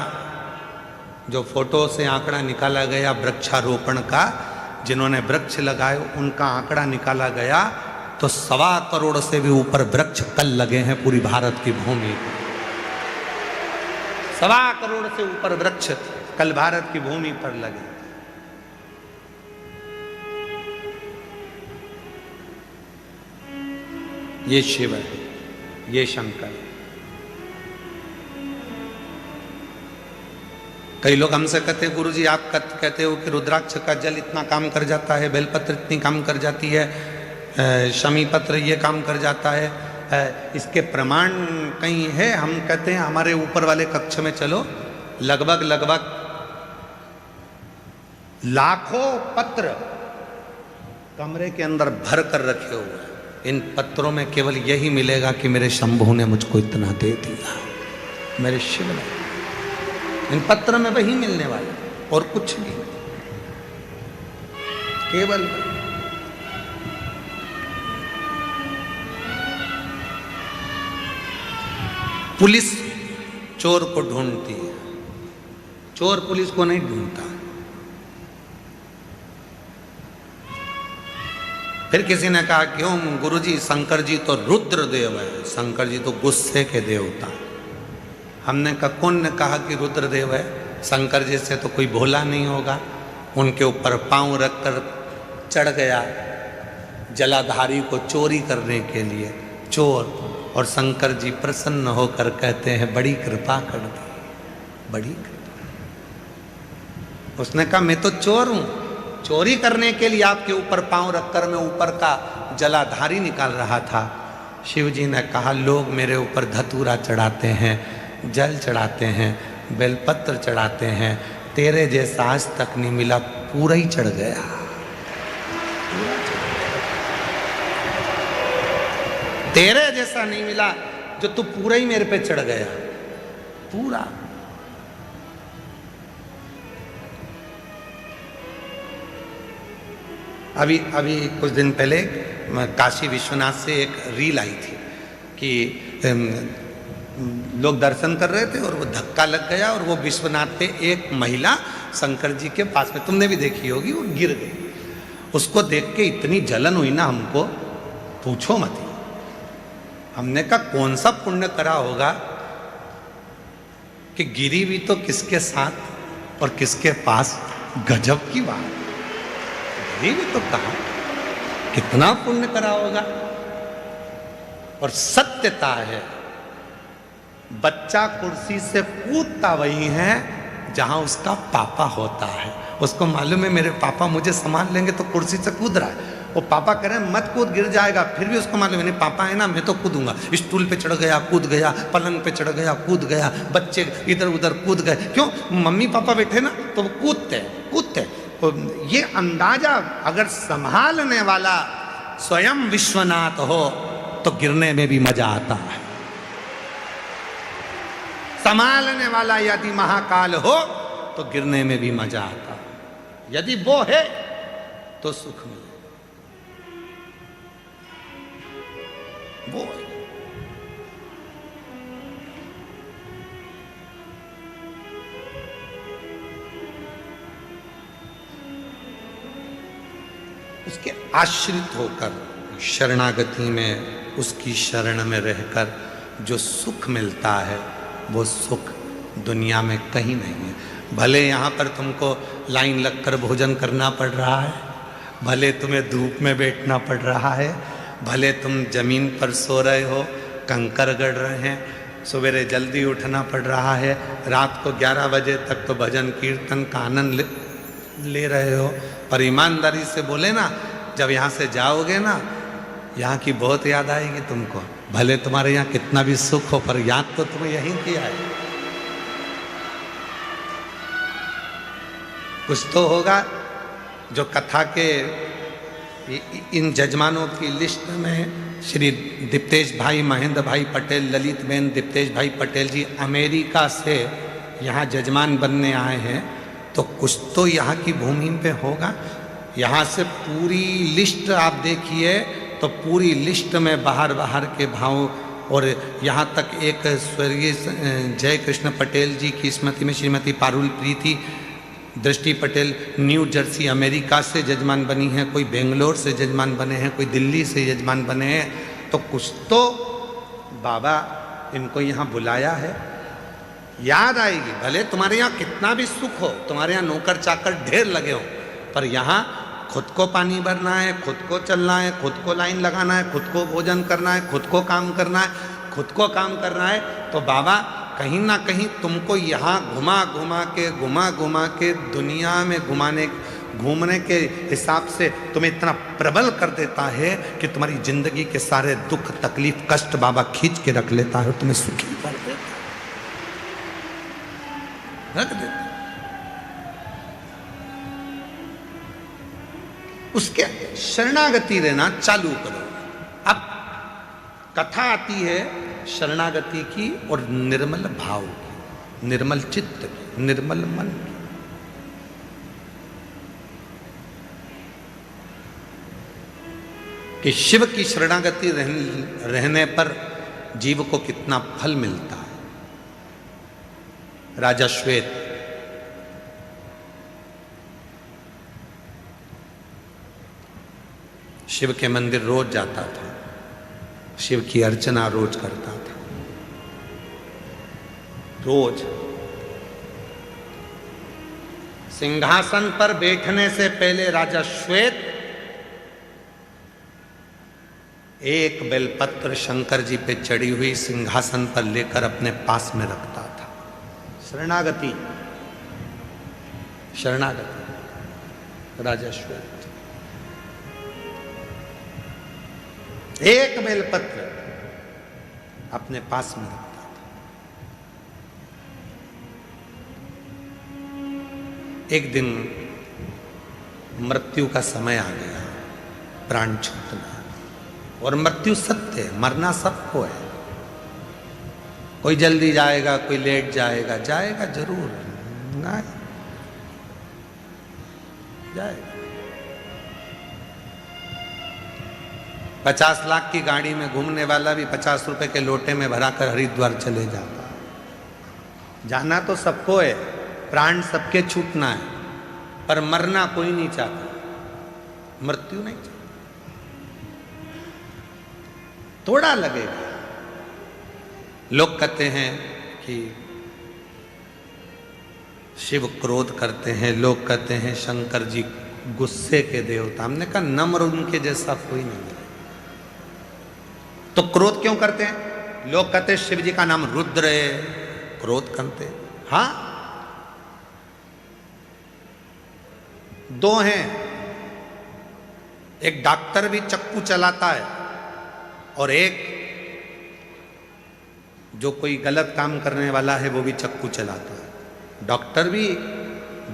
जो फोटो से आंकड़ा निकाला गया वृक्षारोपण का, जिन्होंने वृक्ष लगाए उनका आंकड़ा निकाला गया, तो 1.25 करोड़ से भी ऊपर वृक्ष कल लगे हैं पूरी भारत की भूमि पर। 1.25 करोड़ से ऊपर वृक्ष कल भारत की भूमि पर लगे। ये शिव है, ये शंकर है। कई लोग हमसे कहते हैं, गुरुजी आप कहते हो कि रुद्राक्ष का जल इतना काम कर जाता है, बेलपत्र इतनी काम कर जाती है, शमी पत्र ये काम कर जाता है, इसके प्रमाण कहीं है? हम कहते हैं हमारे ऊपर वाले कक्ष में चलो, लगभग लाखों पत्र कमरे के अंदर भर कर रखे हुए हैं। इन पत्रों में केवल यही मिलेगा कि मेरे शंभू ने मुझको इतना दे दिया, मेरे शिव ने। इन पत्र में वही मिलने वाला और कुछ नहीं, केवल पुलिस चोर को ढूंढती है, चोर पुलिस को नहीं ढूंढता। फिर किसी ने कहा, क्यों गुरुजी, शंकर जी तो रुद्र देव है, शंकर जी तो गुस्से के देवता। हमने कहा, कौन ने कहा कि रुद्रदेव है? शंकर जी से तो कोई भोला नहीं होगा। उनके ऊपर पांव रखकर चढ़ गया जलाधारी को चोरी करने के लिए, चोर। और शंकर जी प्रसन्न होकर कहते हैं, बड़ी कृपा कर दी, बड़ी कृपा। उसने कहा, मैं तो चोर हूं, चोरी करने के लिए आपके ऊपर पांव रखकर मैं ऊपर का जलाधारी निकाल रहा था। शिव जी ने कहा, लोग मेरे ऊपर धतूरा चढ़ाते हैं, जल चढ़ाते हैं, बेलपत्र चढ़ाते हैं, तेरे जैसा आज तक नहीं मिला, पूरा ही चढ़ गया। तेरे जैसा नहीं मिला जो तू पूरा ही मेरे पे चढ़ गया, पूरा। अभी कुछ दिन पहले काशी विश्वनाथ से एक रील आई थी कि लोग दर्शन कर रहे थे और वो धक्का लग गया और वो विश्वनाथ पे एक महिला शंकर जी के पास में, तुमने भी देखी होगी, वो गिर गई। उसको देख के इतनी जलन हुई ना हमको, पूछो मत। हमने कहा, कौन सा पुण्य करा होगा कि गिरी भी तो किसके साथ और किसके पास। गजब की बात, गिरी भी तो कहा, कितना पुण्य करा होगा। और सत्यता है, बच्चा कुर्सी से कूदता वही है जहां उसका पापा होता है। उसको मालूम है मेरे पापा मुझे संभाल लेंगे, तो कुर्सी से कूद रहा है। वो पापा कह रहे हैं मत कूद गिर जाएगा, फिर भी उसको मालूम नहीं पापा है ना मैं तो कूदूंगा। स्टूल पे चढ़ गया कूद गया, पलंग पे चढ़ गया कूद गया, बच्चे इधर उधर कूद गए। क्यों? मम्मी पापा बैठे ना तो वो कूदते कूदते। तो ये अंदाजा अगर संभालने वाला स्वयं विश्वनाथ हो तो गिरने में भी मजा आता है। संभालने वाला यदि महाकाल हो तो गिरने में भी मजा आता है। यदि वो है तो सुख मिले, वो है। उसके आश्रित होकर शरणागति में, उसकी शरण में रहकर जो सुख मिलता है वो सुख दुनिया में कहीं नहीं है। भले यहाँ पर तुमको लाइन लगकर भोजन करना पड़ रहा है, भले तुम्हें धूप में बैठना पड़ रहा है, भले तुम जमीन पर सो रहे हो, कंकर गड़ रहे हैं, सवेरे जल्दी उठना पड़ रहा है, रात को 11 बजे तक तो भजन कीर्तन का आनंद ले रहे हो, पर ईमानदारी से बोले ना, जब यहाँ से जाओगे ना, यहाँ की बहुत याद आएगी तुमको। भले तुम्हारे यहाँ कितना भी सुख हो, पर याद तो तुम्हें यहीं किया है। कुछ तो होगा जो कथा के इन जजमानों की लिस्ट में श्री दीप्तेश भाई महेंद्र भाई पटेल, ललित बेन दीप्तेश भाई पटेल जी अमेरिका से यहाँ जजमान बनने आए हैं, तो कुछ तो यहाँ की भूमि पे होगा। यहाँ से पूरी लिस्ट आप देखिए तो पूरी लिस्ट में बाहर बाहर के भाव, और यहाँ तक एक स्वर्गीय जय कृष्ण पटेल जी की स्मृति में श्रीमती पारुल प्रीति दृष्टि पटेल न्यू जर्सी अमेरिका से जजमान बनी हैं, कोई बेंगलोर से जजमान बने हैं, कोई दिल्ली से जजमान बने हैं। तो कुछ तो बाबा इनको यहाँ बुलाया है, याद आएगी। भले तुम्हारे यहाँ कितना भी सुख हो, तुम्हारे यहाँ नौकर चाकर ढेर लगे हो, पर यहाँ खुद को पानी भरना है, खुद को चलना है, खुद को लाइन लगाना है, खुद को भोजन करना है, खुद को काम करना है, खुद को काम करना है। तो बाबा कहीं ना कहीं तुमको यहाँ घुमा घुमा के दुनिया में घूमने के हिसाब से तुम्हें इतना प्रबल कर देता है कि तुम्हारी जिंदगी के सारे दुख तकलीफ कष्ट बाबा खींच के रख लेता है, तुम्हें सुखी कर देता है, रख देता है। उसके शरणागति रहना चालू करो। अब कथा आती है शरणागति की और निर्मल भाव की, निर्मल चित्त की, निर्मल मन की। कि शिव की शरणागति रहने पर जीव को कितना फल मिलता है। राजा श्वेत शिव के मंदिर रोज जाता था, शिव की अर्चना रोज करता था, रोज। सिंहासन पर बैठने से पहले राजा श्वेत एक बेलपत्र शंकर जी पे चढ़ी हुई सिंहासन पर लेकर अपने पास में रखता था। शरणागति, शरणागति राजा श्वेत। एक बेलपत्र अपने पास में रखता था। एक दिन मृत्यु का समय आ गया, प्राण छूटना, और मृत्यु सत्य है, मरना सबको है। कोई जल्दी जाएगा, कोई लेट जाएगा, जाएगा जरूर, ना जाएगा। 50 लाख की गाड़ी में घूमने वाला भी 50 रुपए के लोटे में भराकर हरिद्वार चले जाता है। जाना तो सबको है, प्राण सबके छूटना है, पर मरना कोई नहीं चाहता, मृत्यु नहीं चाहता। थोड़ा लगेगा। लोग कहते हैं कि शिव क्रोध करते हैं, लोग कहते हैं शंकर जी गुस्से के देवता। हमने कहा नम्र उनके जैसा कोई नहीं है। तो क्रोध क्यों करते हैं? लोग कहते हैं शिव जी का नाम रुद्र है, क्रोध करते हैं। हाँ, दो हैं, एक डॉक्टर भी चक्कू चलाता है और एक जो कोई गलत काम करने वाला है वो भी चक्कू चलाता है। डॉक्टर भी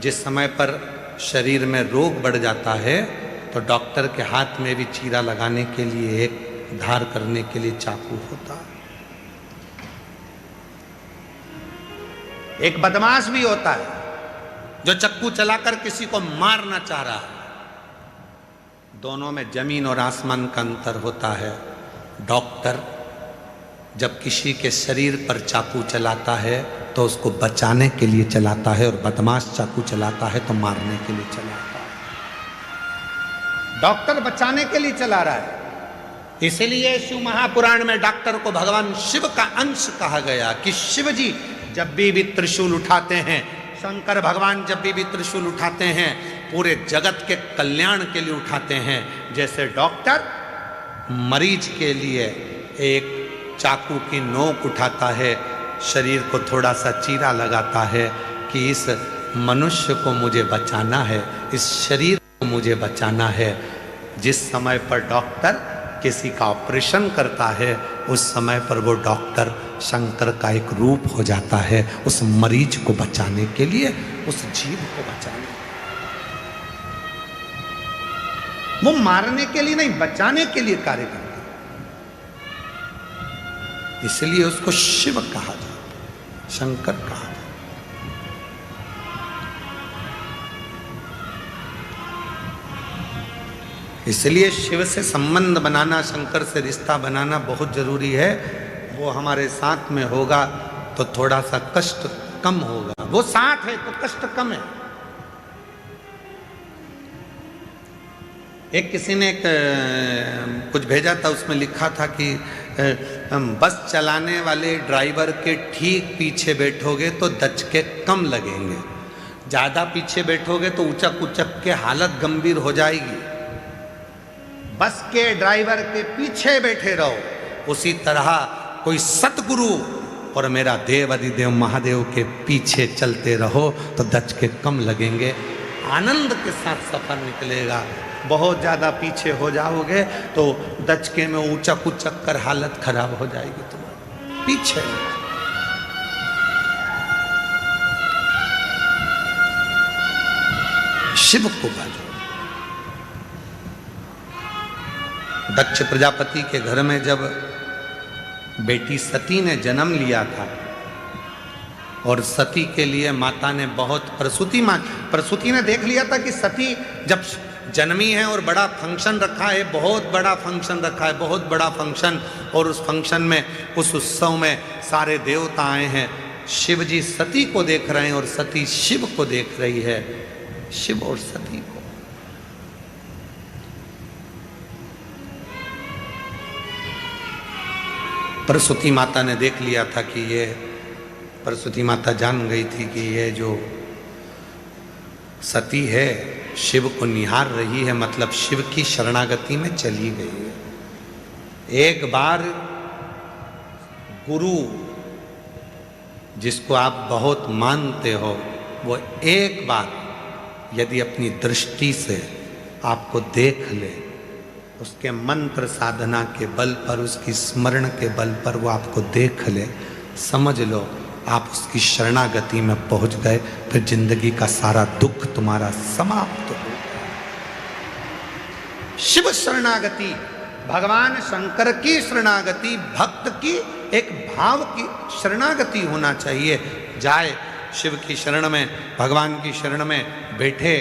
जिस समय पर शरीर में रोग बढ़ जाता है तो डॉक्टर के हाथ में भी चीरा लगाने के लिए, एक धार करने के लिए चाकू होता है। एक बदमाश भी होता है जो चक्कू चलाकर किसी को मारना चाह रहा है। दोनों में जमीन और आसमान का अंतर होता है। डॉक्टर जब किसी के शरीर पर चाकू चलाता है तो उसको बचाने के लिए चलाता है, और बदमाश चाकू चलाता है तो मारने के लिए चलाता है। डॉक्टर बचाने के लिए चला रहा है। इसीलिए शिव महापुराण में डॉक्टर को भगवान शिव का अंश कहा गया कि शिव जी जब भी त्रिशूल उठाते हैं, शंकर भगवान जब भी त्रिशूल उठाते हैं, पूरे जगत के कल्याण के लिए उठाते हैं। जैसे डॉक्टर मरीज के लिए एक चाकू की नोक उठाता है, शरीर को थोड़ा सा चीरा लगाता है कि इस मनुष्य को मुझे बचाना है, इस शरीर को मुझे बचाना है। जिस समय पर डॉक्टर किसी का ऑपरेशन करता है, उस समय पर वो डॉक्टर शंकर का एक रूप हो जाता है, उस मरीज को बचाने के लिए, उस जीव को बचाने। वो मारने के लिए नहीं, बचाने के लिए कार्य करता है। इसलिए उसको शिव कहा जाता, शंकर कहा जाता। इसलिए शिव से संबंध बनाना, शंकर से रिश्ता बनाना बहुत जरूरी है। वो हमारे साथ में होगा तो थोड़ा सा कष्ट कम होगा। वो साथ है तो कष्ट कम है। एक किसी ने कुछ भेजा था, उसमें लिखा था कि बस चलाने वाले ड्राइवर के ठीक पीछे बैठोगे तो दचके कम लगेंगे, ज़्यादा पीछे बैठोगे तो उचक उचक के हालत गंभीर हो जाएगी। बस के ड्राइवर के पीछे बैठे रहो। उसी तरह कोई सतगुरु और मेरा देव अधिदेव महादेव के पीछे चलते रहो तो दचके कम लगेंगे, आनंद के साथ सफर निकलेगा। बहुत ज़्यादा पीछे हो जाओगे तो दचके में ऊंचक उचक कर हालत खराब हो जाएगी तुम्हारी। पीछे शिव को भजो। दक्ष प्रजापति के घर में जब बेटी सती ने जन्म लिया था और सती के लिए माता ने बहुत प्रसूति ने देख लिया था कि सती जब जन्मी है और बड़ा फंक्शन रखा है, बहुत बड़ा फंक्शन रखा है, बहुत बड़ा फंक्शन, और उस फंक्शन में, उस उत्सव में सारे देवता आए हैं। शिव जी सती को देख रहे हैं और सती शिव को देख रही है। शिव और सती को प्रसूति माता ने देख लिया था कि ये, प्रसूति माता जान गई थी कि ये जो सती है शिव को निहार रही है, मतलब शिव की शरणागति में चली गई है। एक बार गुरु जिसको आप बहुत मानते हो, वो एक बार यदि अपनी दृष्टि से आपको देख ले, उसके मंत्र साधना के बल पर, उसकी स्मरण के बल पर वो आपको देख ले, समझ लो आप उसकी शरणागति में पहुंच गए। फिर जिंदगी का सारा दुख तुम्हारा समाप्त हो गया। शिव शरणागति, भगवान शंकर की शरणागति, भक्त की एक भाव की शरणागति होना चाहिए। जाए शिव की शरण में, भगवान की शरण में बैठे,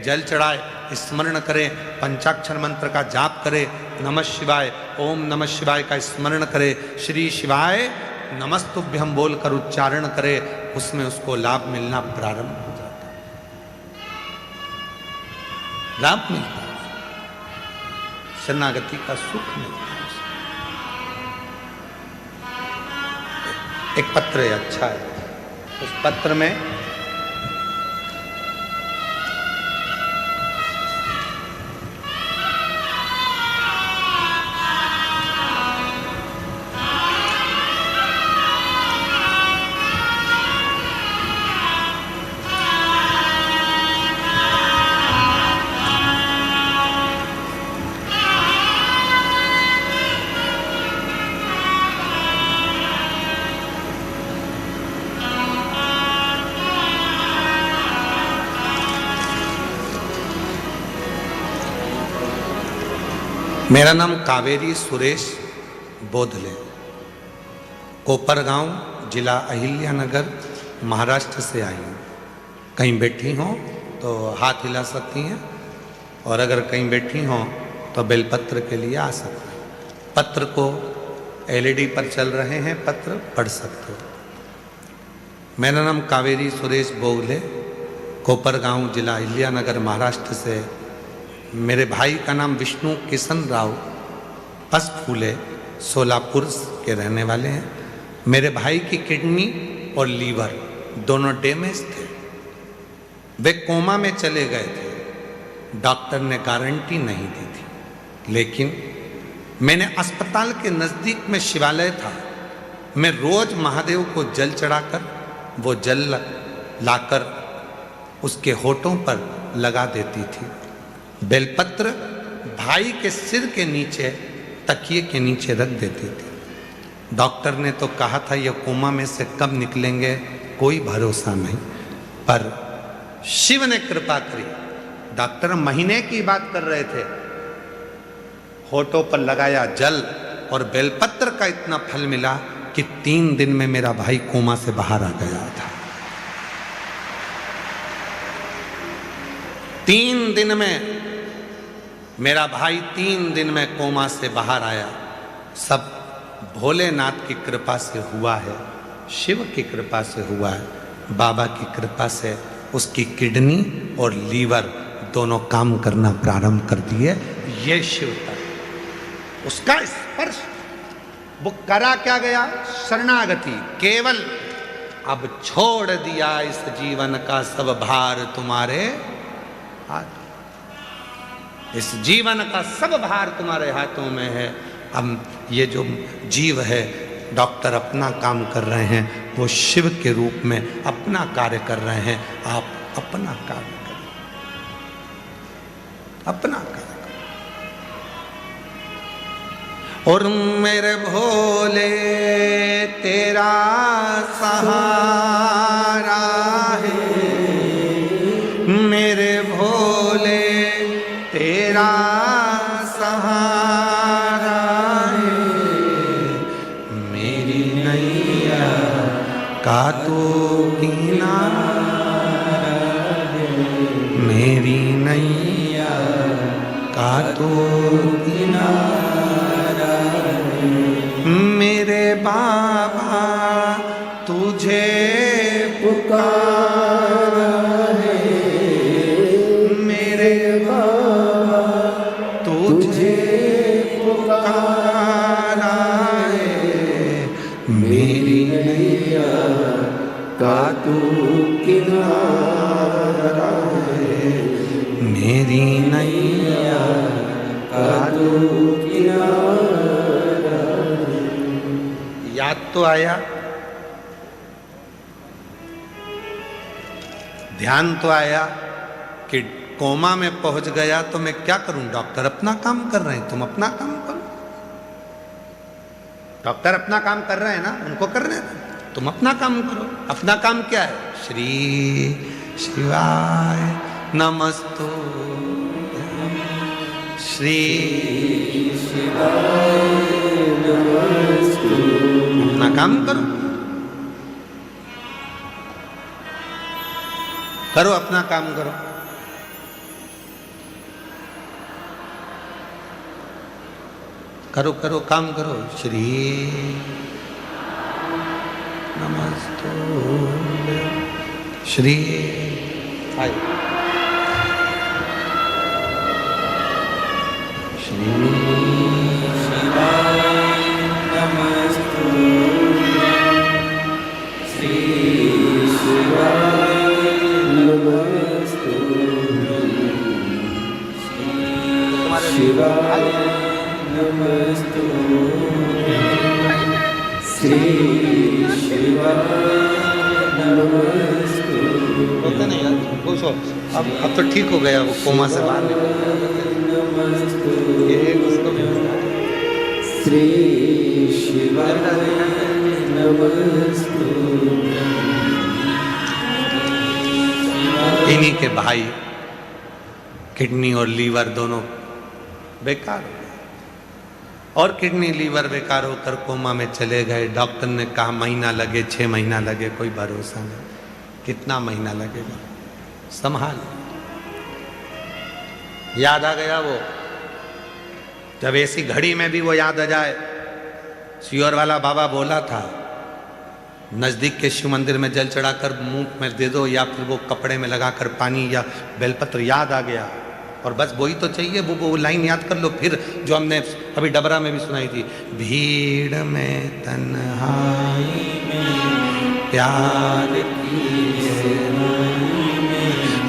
जल चढ़ाए, स्मरण करे, पंचाक्षर मंत्र का जाप करे, नमः शिवाय, ओम नमः शिवाय का स्मरण करे, श्री शिवाय नमस्तुभ्यम बोलकर उच्चारण करे, उसमें उसको लाभ मिलना प्रारंभ हो जाता है। लाभ मिलता है, शरणागति का सुख मिलता है। एक पत्र है, अच्छा है, उस पत्र में मेरा नाम कावेरी सुरेश बोधले, कोपरगांव, जिला अहिल्यानगर, महाराष्ट्र से आई हूँ। कहीं बैठी हों तो हाथ हिला सकती हैं, और अगर कहीं बैठी हों तो बेलपत्र के लिए आ सकते हैं। पत्र को एलईडी पर चल रहे हैं, पत्र पढ़ सकते हो। मेरा नाम कावेरी सुरेश बोधले, कोपरगांव, जिला अहिल्यानगर, महाराष्ट्र से। मेरे भाई का नाम विष्णु किशन राव पसफूले, सोलापुर के रहने वाले हैं। मेरे भाई की किडनी और लीवर दोनों डैमेज थे। वे कोमा में चले गए थे। डॉक्टर ने गारंटी नहीं दी थी, लेकिन मैंने अस्पताल के नज़दीक में शिवालय था। मैं रोज महादेव को जल चढ़ाकर वो जल लाकर उसके होठों पर लगा देती थी। बेलपत्र भाई के सिर के नीचे, तकिए के नीचे रख देती थी। डॉक्टर ने तो कहा था ये कोमा में से कब निकलेंगे कोई भरोसा नहीं, पर शिव ने कृपा करी। डॉक्टर महीने की बात कर रहे थे। होठों पर लगाया जल और बेलपत्र का इतना फल मिला कि 3 दिन में मेरा भाई कोमा से बाहर आ गया था। 3 दिन में मेरा भाई 3 दिन में कोमा से बाहर आया। सब भोलेनाथ की कृपा से हुआ है, शिव की कृपा से हुआ है, बाबा की कृपा से उसकी किडनी और लीवर दोनों काम करना प्रारंभ कर दिए। ये शिव था, उसका स्पर्श। वो करा क्या गया? शरणागति केवल। अब छोड़ दिया इस जीवन का सब भार तुम्हारे हाथ। इस जीवन का सब भार तुम्हारे हाथों में है। अब ये जो जीव है, डॉक्टर अपना काम कर रहे हैं, वो शिव के रूप में अपना कार्य कर रहे हैं। आप अपना कार्य करें, अपना कार्य करें। और मेरे भोले तेरा सहारा है, मेरे भोले तेरा सहारा है, मेरी नैया का तो किनारा है, मेरी नैया का तो किनारा है। मेरे बाबा तुझे पुकारा है, मेरे बाबा तुझे पुकारा है, मेरी नैया का तू किनारा है, मेरी नैया का तू किनारा है। याद तो आया, ध्यान तो आया कि कोमा में पहुंच गया तो मैं क्या करूं? डॉक्टर अपना काम कर रहे हैं, तुम अपना काम करो। डॉक्टर अपना काम कर रहे हैं ना, उनको करने दो, तुम अपना काम करो। अपना काम क्या है? श्री शिवाय नमस्तु, श्री शिवाय नमस्तु। अपना काम करो, करो अपना काम करो। करो करो काम करो। श्री नमस्तु, श्री आय श्री शिवाय नमस्तु, श्री शिवाय नमस्तु, शिवाय नमस्तु, श्री शिवाय नमस्तु। होता नहीं यार, खुश हो। अब तो ठीक हो गया, वो कोमा से बाहर नमस्तु, श्री शिवाय नमस्तु। इन्हीं के भाई किडनी और लीवर दोनों बेकार हो गए। और किडनी लीवर बेकार होकर कोमा में चले गए। डॉक्टर ने कहा महीना लगे, 6 महीना लगे, कोई भरोसा नहीं। कितना महीना लगेगा, संभाल। याद आ गया वो, जब ऐसी घड़ी में भी वो याद आ जाए। सियोर वाला बाबा बोला था नजदीक के शिव मंदिर में जल चढ़ाकर मुंह में दे दो, या फिर वो कपड़े में लगाकर पानी या बेलपत्र। याद आ गया, और बस वही तो चाहिए। वो लाइन याद कर लो फिर, जो हमने अभी डबरा में भी सुनाई थी। भीड़ में तन्हाई में प्यार की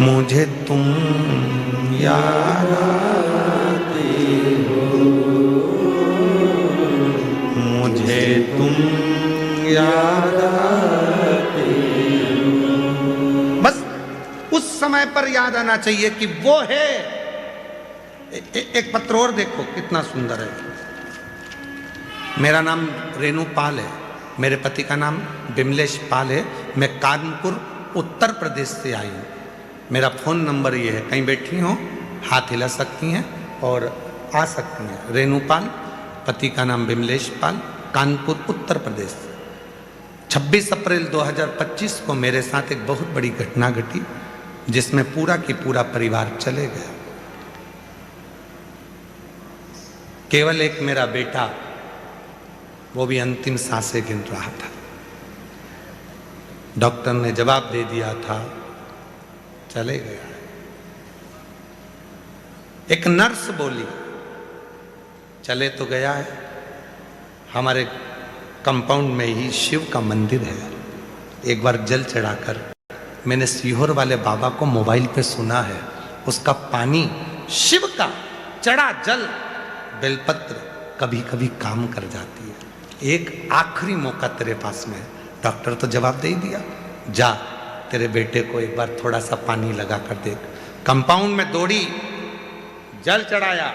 मुझे तुम याद आते हो, मुझे तुम याद आते हो। बस उस समय पर याद आना चाहिए कि वो है। एक पत्र और देखो कितना सुंदर है। मेरा नाम रेणु पाल है, मेरे पति का नाम बिमलेश पाल है। मैं कानपुर उत्तर प्रदेश से आई हूँ। मेरा फ़ोन नंबर ये है, कहीं बैठी हो हाथ हिला सकती हैं और आ सकती हैं। रेणु पाल, पति का नाम बिमलेश पाल, कानपुर उत्तर प्रदेश। 26 अप्रैल 2025 को मेरे साथ एक बहुत बड़ी घटना घटी, जिसमें पूरा की पूरा परिवार चले गया। केवल एक मेरा बेटा, वो भी अंतिम सांसें गिन रहा था। डॉक्टर ने जवाब दे दिया था, चले गया। एक नर्स बोली, चले तो गया है। हमारे कंपाउंड में ही शिव का मंदिर है। एक बार जल चढ़ाकर मैंने सीहोर वाले बाबा को मोबाइल पे सुना है, उसका पानी शिव का चढ़ा जल बेलपत्र कभी कभी काम कर जाती है। एक आखिरी मौका तेरे पास में है। डॉक्टर तो जवाब दे ही दिया, जा तेरे बेटे को एक बार थोड़ा सा पानी लगा कर देख। कंपाउंड में दौड़ी, जल चढ़ाया,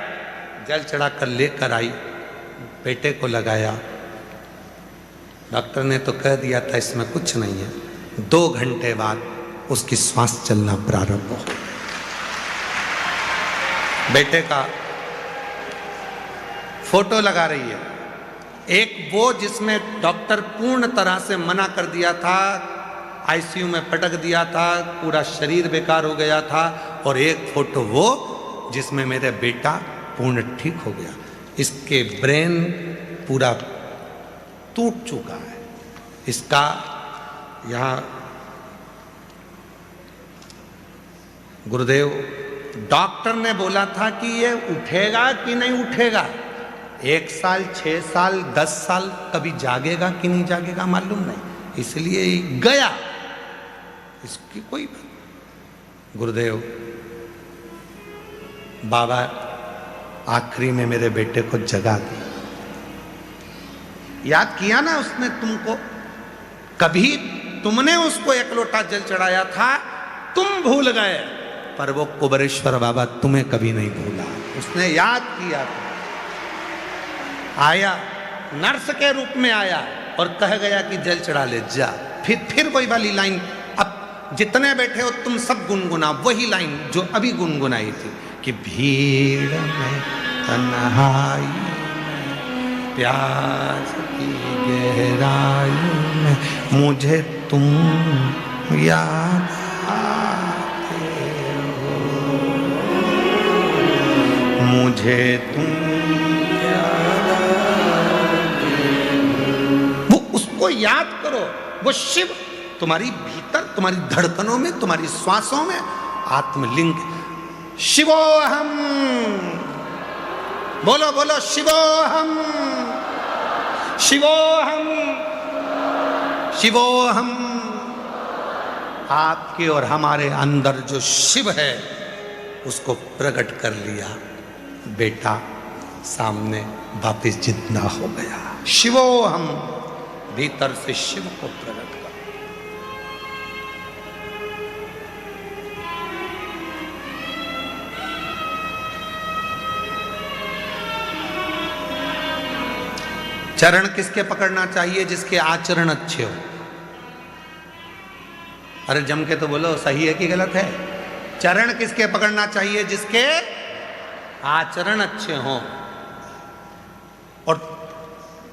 जल चढ़ाकर लेकर आई, बेटे को लगाया। डॉक्टर ने तो कह दिया था इसमें कुछ नहीं है। 2 घंटे बाद उसकी श्वास चलना प्रारंभ हो। बेटे का फोटो लगा रही है। एक वो जिसमें डॉक्टर पूर्ण तरह से मना कर दिया था, आईसीयू में पटक दिया था, पूरा शरीर बेकार हो गया था। और एक फोटो वो जिसमें मेरा बेटा पूर्ण ठीक हो गया। इसके ब्रेन पूरा टूट चुका है। इसका यहाँ गुरुदेव डॉक्टर ने बोला था कि ये उठेगा कि नहीं उठेगा। 1 साल, 6 साल, 10 साल, कभी जागेगा कि नहीं जागेगा मालूम नहीं, इसलिए गया। इसकी कोई बात। गुरुदेव बाबा आखिरी में मेरे बेटे को जगा दी। याद किया ना उसने तुमको, कभी तुमने उसको 1 लोटा जल चढ़ाया था, तुम भूल गए, पर वो कुबरेश्वर बाबा तुम्हें कभी नहीं भूला। उसने याद किया था। आया, नर्स के रूप में आया और कह गया कि जल चढ़ा ले जा। फिर वही वाली लाइन, अब जितने बैठे हो तुम सब गुनगुना वही लाइन जो अभी गुनगुनाई थी कि भीड़ में तन्हाई में प्यास की गहराई में मुझे तुम याद आते हो, मुझे तुम याद आते हो। वो उसको याद करो। वो शिव तुम्हारी भीतर, तुम्हारी धड़कनों में, तुम्हारी श्वासों में आत्मलिंग। शिवोहम, बोलो बोलो, शिवोहम, शिवोहम, शिवोहम। आपके और हमारे अंदर जो शिव है उसको प्रकट कर लिया। बेटा सामने वापिस जितना हो गया। शिवोहम, भीतर से शिव को प्रकट कर। चरण किसके पकड़ना चाहिए? जिसके आचरण अच्छे हो। अरे जम के तो बोलो, सही है कि गलत है? चरण किसके पकड़ना चाहिए? जिसके आचरण अच्छे हों। और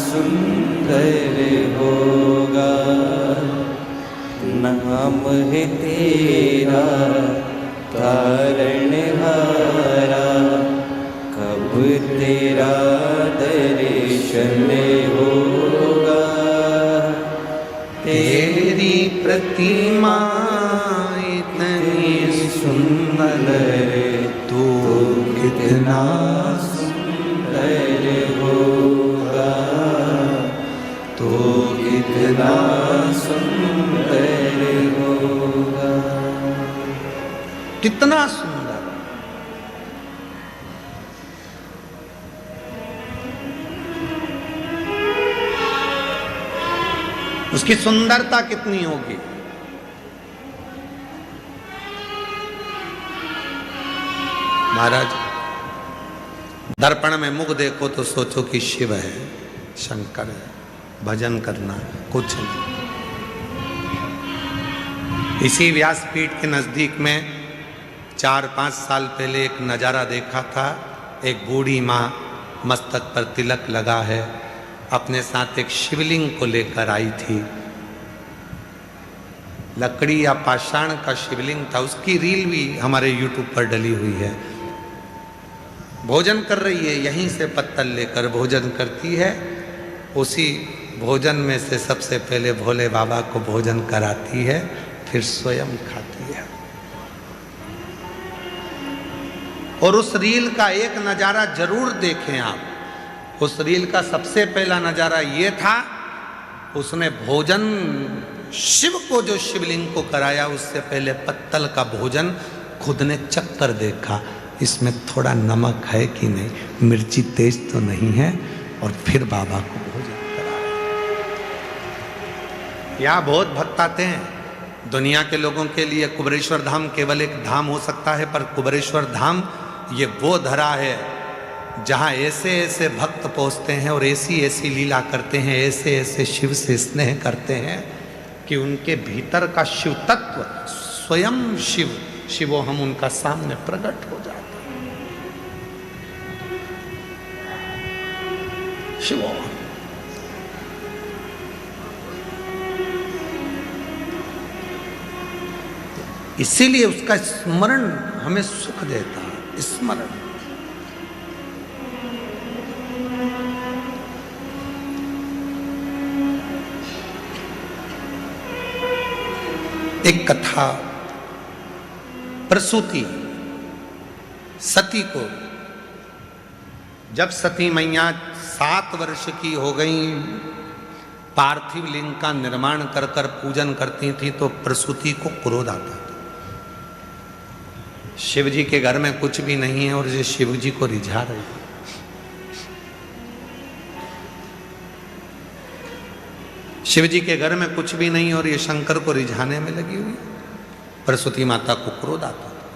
सुंदर होगा, नाम है तेरा तारणहारा, कब तेरा दर्शन होगा। तेरी प्रतिमा इतनी सुंदर, तू कितना सुंदर होगा, तो कितना सुंदर होगा। कितना सुंदर। उसकी सुंदरता कितनी होगी। महाराज, दर्पण में मुख देखो तो सोचो कि शिव है, शंकर है, भजन करना कुछ नहीं। इसी व्यासपीठ के नजदीक में 4-5 साल पहले एक नजारा देखा था। एक बूढ़ी माँ मस्तक पर तिलक लगा है, अपने साथ एक शिवलिंग को लेकर आई थी। लकड़ी या पाषाण का शिवलिंग था। उसकी रील भी हमारे YouTube पर डली हुई है। भोजन कर रही है, यहीं से पत्तल लेकर भोजन करती है। उसी भोजन में से सबसे पहले भोले बाबा को भोजन कराती है, फिर स्वयं खाती है। और उस रील का एक नजारा जरूर देखें आप। उस रील का सबसे पहला नजारा ये था, उसने भोजन शिव को, जो शिवलिंग को कराया, उससे पहले पत्तल का भोजन खुद ने चख कर देखा, इसमें थोड़ा नमक है कि नहीं, मिर्ची तेज तो नहीं है, और फिर बाबा को भोजन कराया। यहाँ बहुत भक्त आते हैं। दुनिया के लोगों के लिए कुबेरेश्वर धाम केवल एक धाम हो सकता है, पर कुबेरेश्वर धाम ये वो धरा है जहाँ ऐसे ऐसे भक्त पहुँचते हैं और ऐसी ऐसी लीला करते हैं, ऐसे ऐसे शिव से स्नेह करते हैं कि उनके भीतर का शिव तत्व, स्वयं शिवो हम उनका सामने प्रकट हो जाते हैं। शिवो इसीलिए उसका स्मरण हमें सुख देता है। स्मरण एक कथा, प्रसूति सती को, जब सती मैया 7 वर्ष की हो गई, पार्थिव लिंग का निर्माण कर कर पूजन करती थी, तो प्रसूति को क्रोध आता था। शिव जी के घर में कुछ भी नहीं है और ये शिव जी को रिझा रही है। शिव जी के घर में कुछ भी नहीं और ये शंकर को रिझाने में लगी हुई। प्रसूति माता को क्रोध आता था।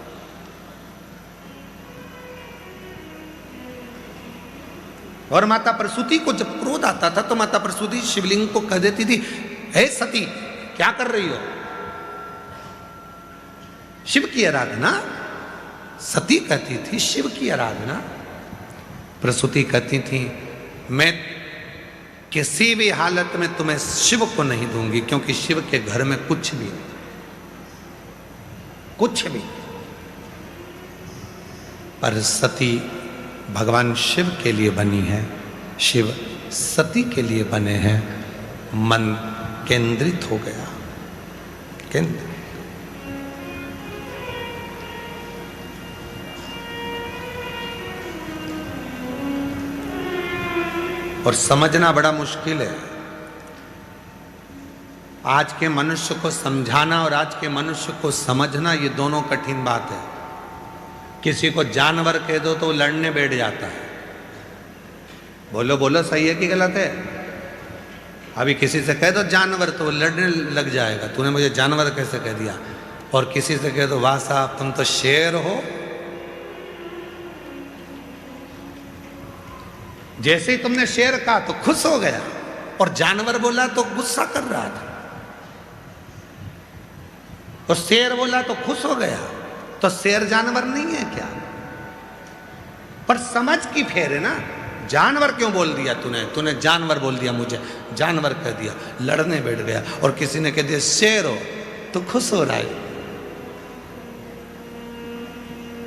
और माता प्रसूति को जब क्रोध आता था तो माता प्रसूति शिवलिंग को कह देती थी, हे सती, क्या कर रही हो? शिव की आराधना। सती कहती थी शिव की आराधना। प्रसूति कहती थी, मैं किसी भी हालत में तुम्हें शिव को नहीं दूंगी, क्योंकि शिव के घर में कुछ भी नहीं, कुछ भी। पर सती भगवान शिव के लिए बनी है, शिव सती के लिए बने हैं। मन केंद्रित हो गया, केंद्र। और समझना बड़ा मुश्किल है। आज के मनुष्य को समझाना और आज के मनुष्य को समझना, ये दोनों कठिन बात है। किसी को जानवर कह दो तो वो लड़ने बैठ जाता है। बोलो बोलो, सही है कि गलत है? अभी किसी से कह दो जानवर तो वो लड़ने लग जाएगा, तूने मुझे जानवर कैसे कह दिया। और किसी से कह दो, वाह साहब तुम तो शेर हो। जैसे ही तुमने शेर कहा तो खुश हो गया, और जानवर बोला तो गुस्सा कर रहा था, और शेर बोला तो खुश हो गया। तो शेर जानवर नहीं है क्या? पर समझ की फेर है ना। जानवर क्यों बोल दिया तूने जानवर बोल दिया, मुझे जानवर कह दिया, लड़ने बैठ गया। और किसी ने कह दिया शेर हो, तो खुश हो रहा है,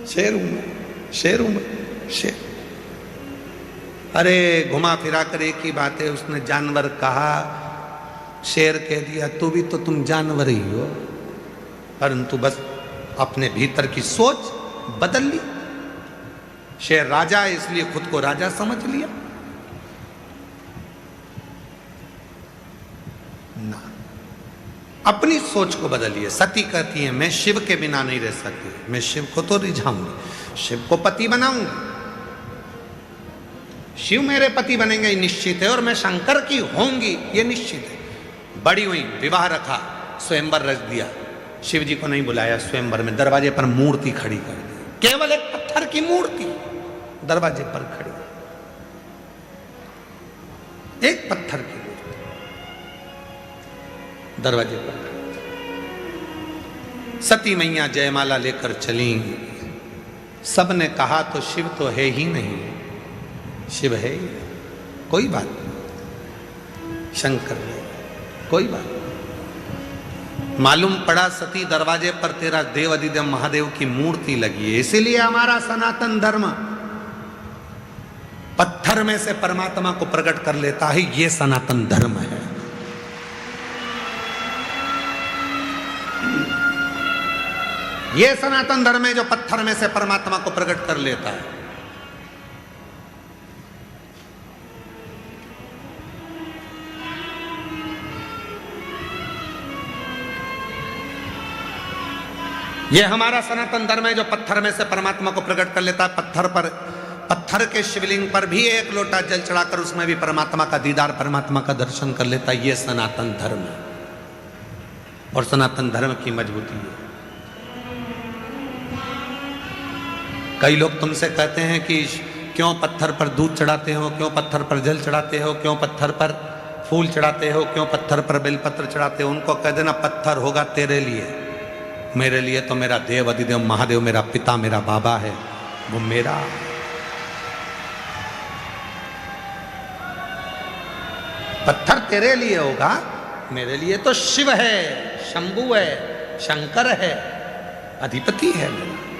शेर हूं मैं, शेर हूं मैं, शेर। अरे घुमा फिरा कर एक ही बात है, उसने जानवर कहा, शेर कह दिया, तू भी तो तुम जानवर ही हो, परंतु बस अपने भीतर की सोच बदल ली। शेर राजा है इसलिए खुद को राजा समझ लिया ना, अपनी सोच को बदलिए। सती कहती है मैं शिव के बिना नहीं रह सकती, मैं शिव को तो रिझाऊंगी, शिव को पति बनाऊंगी, शिव मेरे पति बनेंगे ये निश्चित है, और मैं शंकर की होंगी ये निश्चित है। बड़ी हुई, विवाह रखा, स्वयंवर रच दिया, शिव जी को नहीं बुलाया स्वयंवर में, दरवाजे पर मूर्ति खड़ी कर दी, केवल एक पत्थर की मूर्ति दरवाजे पर खड़ी, एक पत्थर की मूर्ति दरवाजे पर खड़ी। सती मैया जयमाला लेकर चली, सबने कहा तो शिव तो है ही नहीं, शिव है ही, कोई बात नहीं, शंकर है, कोई बात नहीं। मालूम पड़ा सती दरवाजे पर तेरा देव अधिदेव महादेव की मूर्ति लगी है, इसीलिए हमारा सनातन धर्म पत्थर में से परमात्मा को प्रकट कर लेता है, ये सनातन धर्म है। ये सनातन धर्म है जो पत्थर में से परमात्मा को प्रकट कर लेता है। ये हमारा सनातन धर्म है जो पत्थर में से परमात्मा को प्रकट कर लेता है। पत्थर के शिवलिंग पर भी एक लोटा जल चढ़ाकर उसमें भी परमात्मा का दीदार, परमात्मा का दर्शन कर लेता है। ये सनातन धर्म है और सनातन धर्म की मजबूती है। कई लोग तुमसे कहते हैं कि क्यों पत्थर पर दूध चढ़ाते हो, क्यों पत्थर पर जल चढ़ाते हो, क्यों पत्थर पर फूल चढ़ाते हो, क्यों पत्थर पर बेलपत्र चढ़ाते हो। उनको कह देना पत्थर होगा तेरे लिए, मेरे लिए तो मेरा देव अधिदेव महादेव मेरा पिता मेरा बाबा है, वो मेरा। पत्थर तेरे लिए होगा, मेरे लिए तो शिव है, शंभु है, शंकर है, अधिपति है मेरा।